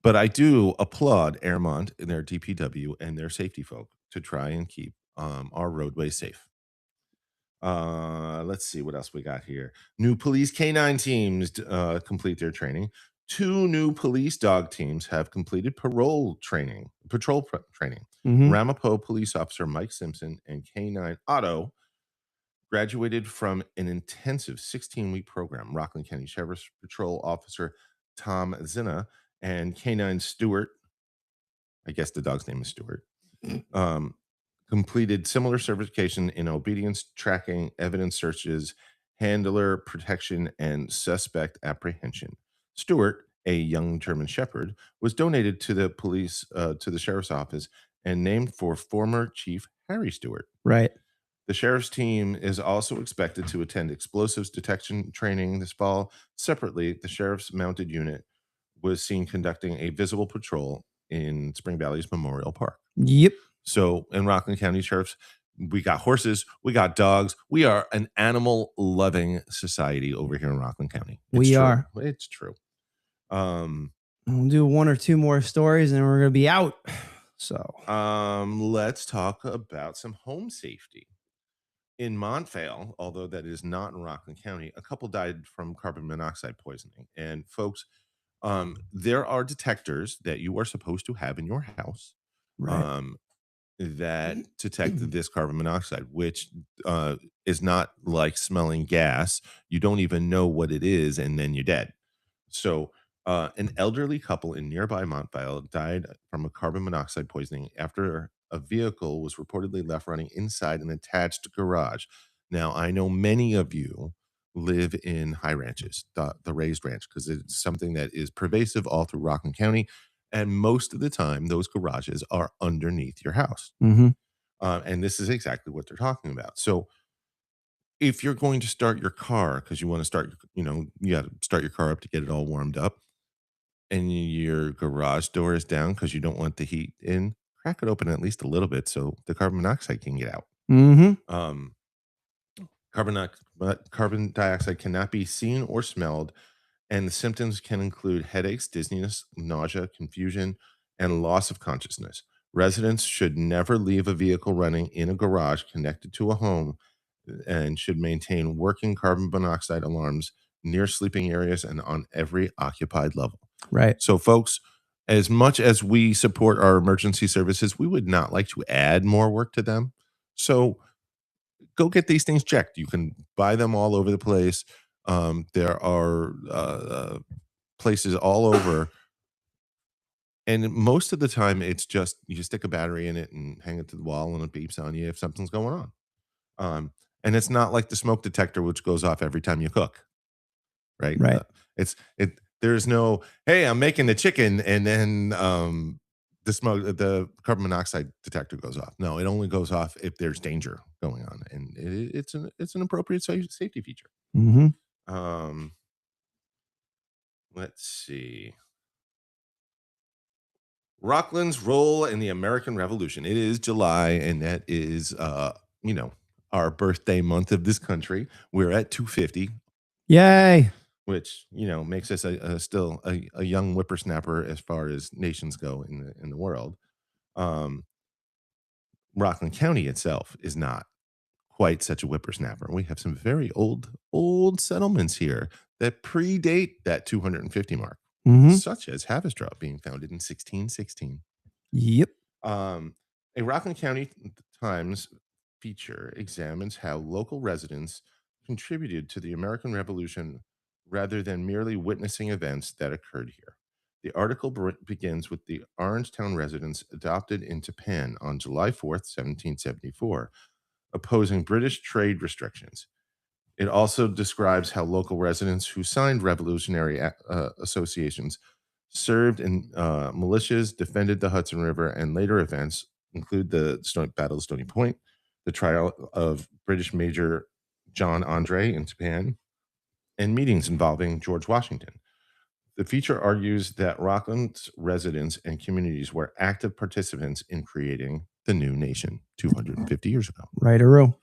But I do applaud Airmont and their DPW and their safety folk to try and keep our roadways safe. Let's see what else we got here. New police canine teams complete their training. Two new police dog teams have completed patrol training. Hmm. Ramapo police officer Mike Simpson and Canine Otto graduated from an intensive 16-week program. Rockland County Sheriff's Patrol officer Tom Zinna and Canine Stewart, I guess the dog's name is Stewart, um, completed similar certification in obedience, tracking, evidence searches, handler protection, and suspect apprehension. Stewart, a young German Shepherd, was donated to the sheriff's office and named for former Chief Harry Stewart. Right. The sheriff's team is also expected to attend explosives detection training this fall. Separately, the sheriff's mounted unit was seen conducting a visible patrol in Spring Valley's Memorial Park. Yep. So, in Rockland County Sheriff's, we got horses, we got dogs. We are an animal loving society over here in Rockland County. We true. are. It's true. We'll do one or two more stories and then we're going to be out. So, let's talk about some home safety. In Montvale, although that is not in Rockland County, a couple died from carbon monoxide poisoning. And folks, there are detectors that you are supposed to have in your house right. that detect this carbon monoxide, which is not like smelling gas. You don't even know what it is, and then you're dead. So, an elderly couple in nearby Montvale died from a carbon monoxide poisoning after a vehicle was reportedly left running inside an attached garage. Now, I know many of you live in high ranches, the raised ranch, because it's something that is pervasive all through Rockland County. And most of the time, those garages are underneath your house. Hmm. And this is exactly what they're talking about. So, if you're going to start your car because you want to start, you got to start your car up to get it all warmed up, and your garage door is down because you don't want the heat in, crack it open at least a little bit so the carbon monoxide can get out. Hmm. Um, carbon dioxide cannot be seen or smelled, and the symptoms can include headaches, dizziness, nausea, confusion, and loss of consciousness. Residents should never leave a vehicle running in a garage connected to a home and should maintain working carbon monoxide alarms near sleeping areas and on every occupied level. Right. So, folks, as much as we support our emergency services, we would not like to add more work to them. So, go get these things checked. You can buy them all over the place. There are places all over, and most of the time, it's just you just stick a battery in it and hang it to the wall, and it beeps on you if something's going on. And it's not like the smoke detector, which goes off every time you cook, right? Right. There's no, hey, I'm making the chicken, and then the carbon monoxide detector goes off. No, it only goes off if there's danger going on, and it's an appropriate safety feature. Mm-hmm. Let's see. Rockland's role in the American Revolution. It is July, and that is our birthday month of this country. We're at 250, Yay. which makes us still a young whippersnapper as far as nations go in the world. Rockland County itself is not quite such a whippersnapper. We have some very old settlements here that predate that 250 mark, such as Havistraw being founded in 1616. Yep. A Rockland County Times feature examines how local residents contributed to the American Revolution rather than merely witnessing events that occurred here. The article begins with the Orangetown residents adopted into Penn on July 4th, 1774, opposing British trade restrictions. It also describes how local residents who signed revolutionary associations served in militias, defended the Hudson River, and later events include the Battle of Stony Point, the trial of British Major John Andre in Japan, and meetings involving George Washington. The feature argues that Rockland's residents and communities were active participants in creating the new nation 250 years ago. Right-a-roo.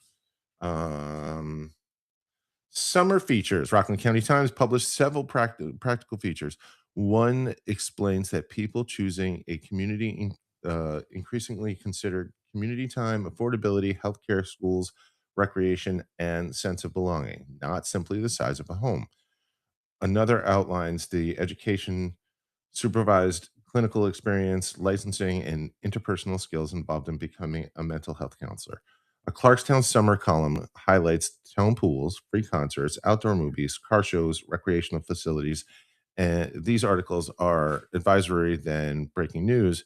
Summer features. Rockland County Times published several practical features. One explains that people choosing a community increasingly considered community time, affordability, healthcare, schools, recreation, and sense of belonging, not simply the size of a home. Another outlines the education, supervised clinical experience, licensing, and interpersonal skills involved in becoming a mental health counselor. A Clarkstown summer column highlights town pools, free concerts, outdoor movies, car shows, recreational facilities. And these articles are advisory than breaking news,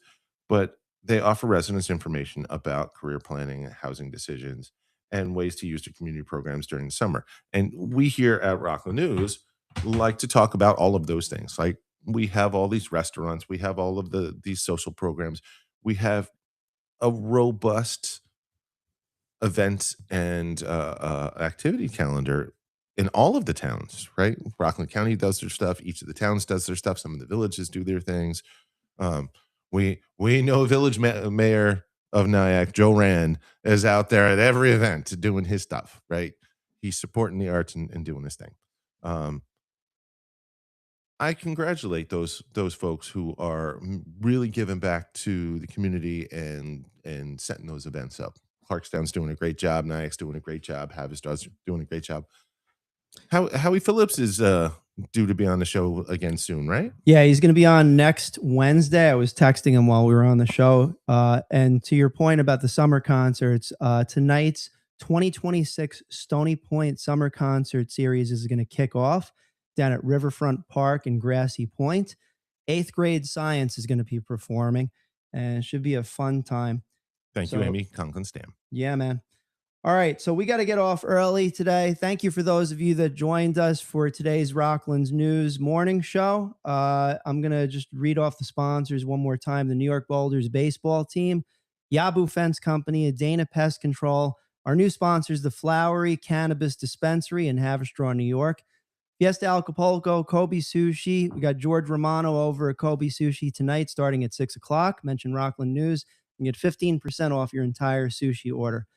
but they offer residents information about career planning, housing decisions, and ways to use their community programs during the summer. And we here at Rockland News like to talk about all of those things. Like we have all these restaurants, we have all of these social programs, we have a robust event and activity calendar in all of the towns, right? Rockland County does their stuff. Each of the towns does their stuff. Some of the villages do their things. We know village mayor of Nyack, Joe Rand, is out there at every event doing his stuff, right? He's supporting the arts and doing his thing. I congratulate those folks who are really giving back to the community and setting those events up. Clarkstown's doing a great job. Nyack's doing a great job. Havistraw's doing a great job. Howie Phillips is due to be on the show again soon, right? Yeah, he's going to be on next Wednesday. I was texting him while we were on the show. And to your point about the summer concerts, tonight's 2026 Stony Point Summer Concert Series is going to kick off down at Riverfront Park in Grassy Point. 8th grade science is going to be performing, and it should be a fun time. Thank you, Amy Conklin-Stam. Yeah, man. All right, so we got to get off early today. Thank you for those of you that joined us for today's Rockland's News morning show. I'm going to just read off the sponsors one more time. The New York Boulders baseball team, Yabu Fence Company, Dana Pest Control. Our new sponsors, the Flowery Cannabis Dispensary in Haverstraw, New York. Fiesta Acapulco, Kobe Sushi. We got George Romano over at Kobe Sushi tonight starting at 6 o'clock. Mention Rockland News. You get 15% off your entire sushi order.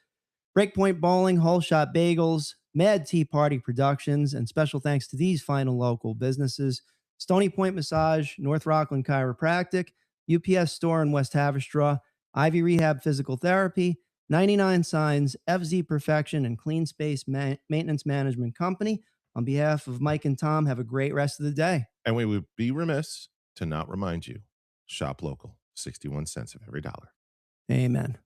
Breakpoint Bowling, Whole Shot Bagels, Mad Tea Party Productions, and special thanks to these final local businesses: Stony Point Massage, North Rockland Chiropractic, UPS Store in West Haverstraw, Ivy Rehab Physical Therapy, 99 Signs, FZ Perfection, and Clean Space Maintenance Management Company. On behalf of Mike and Tom, have a great rest of the day. And we would be remiss to not remind you, shop local, 61 cents of every dollar. Amen.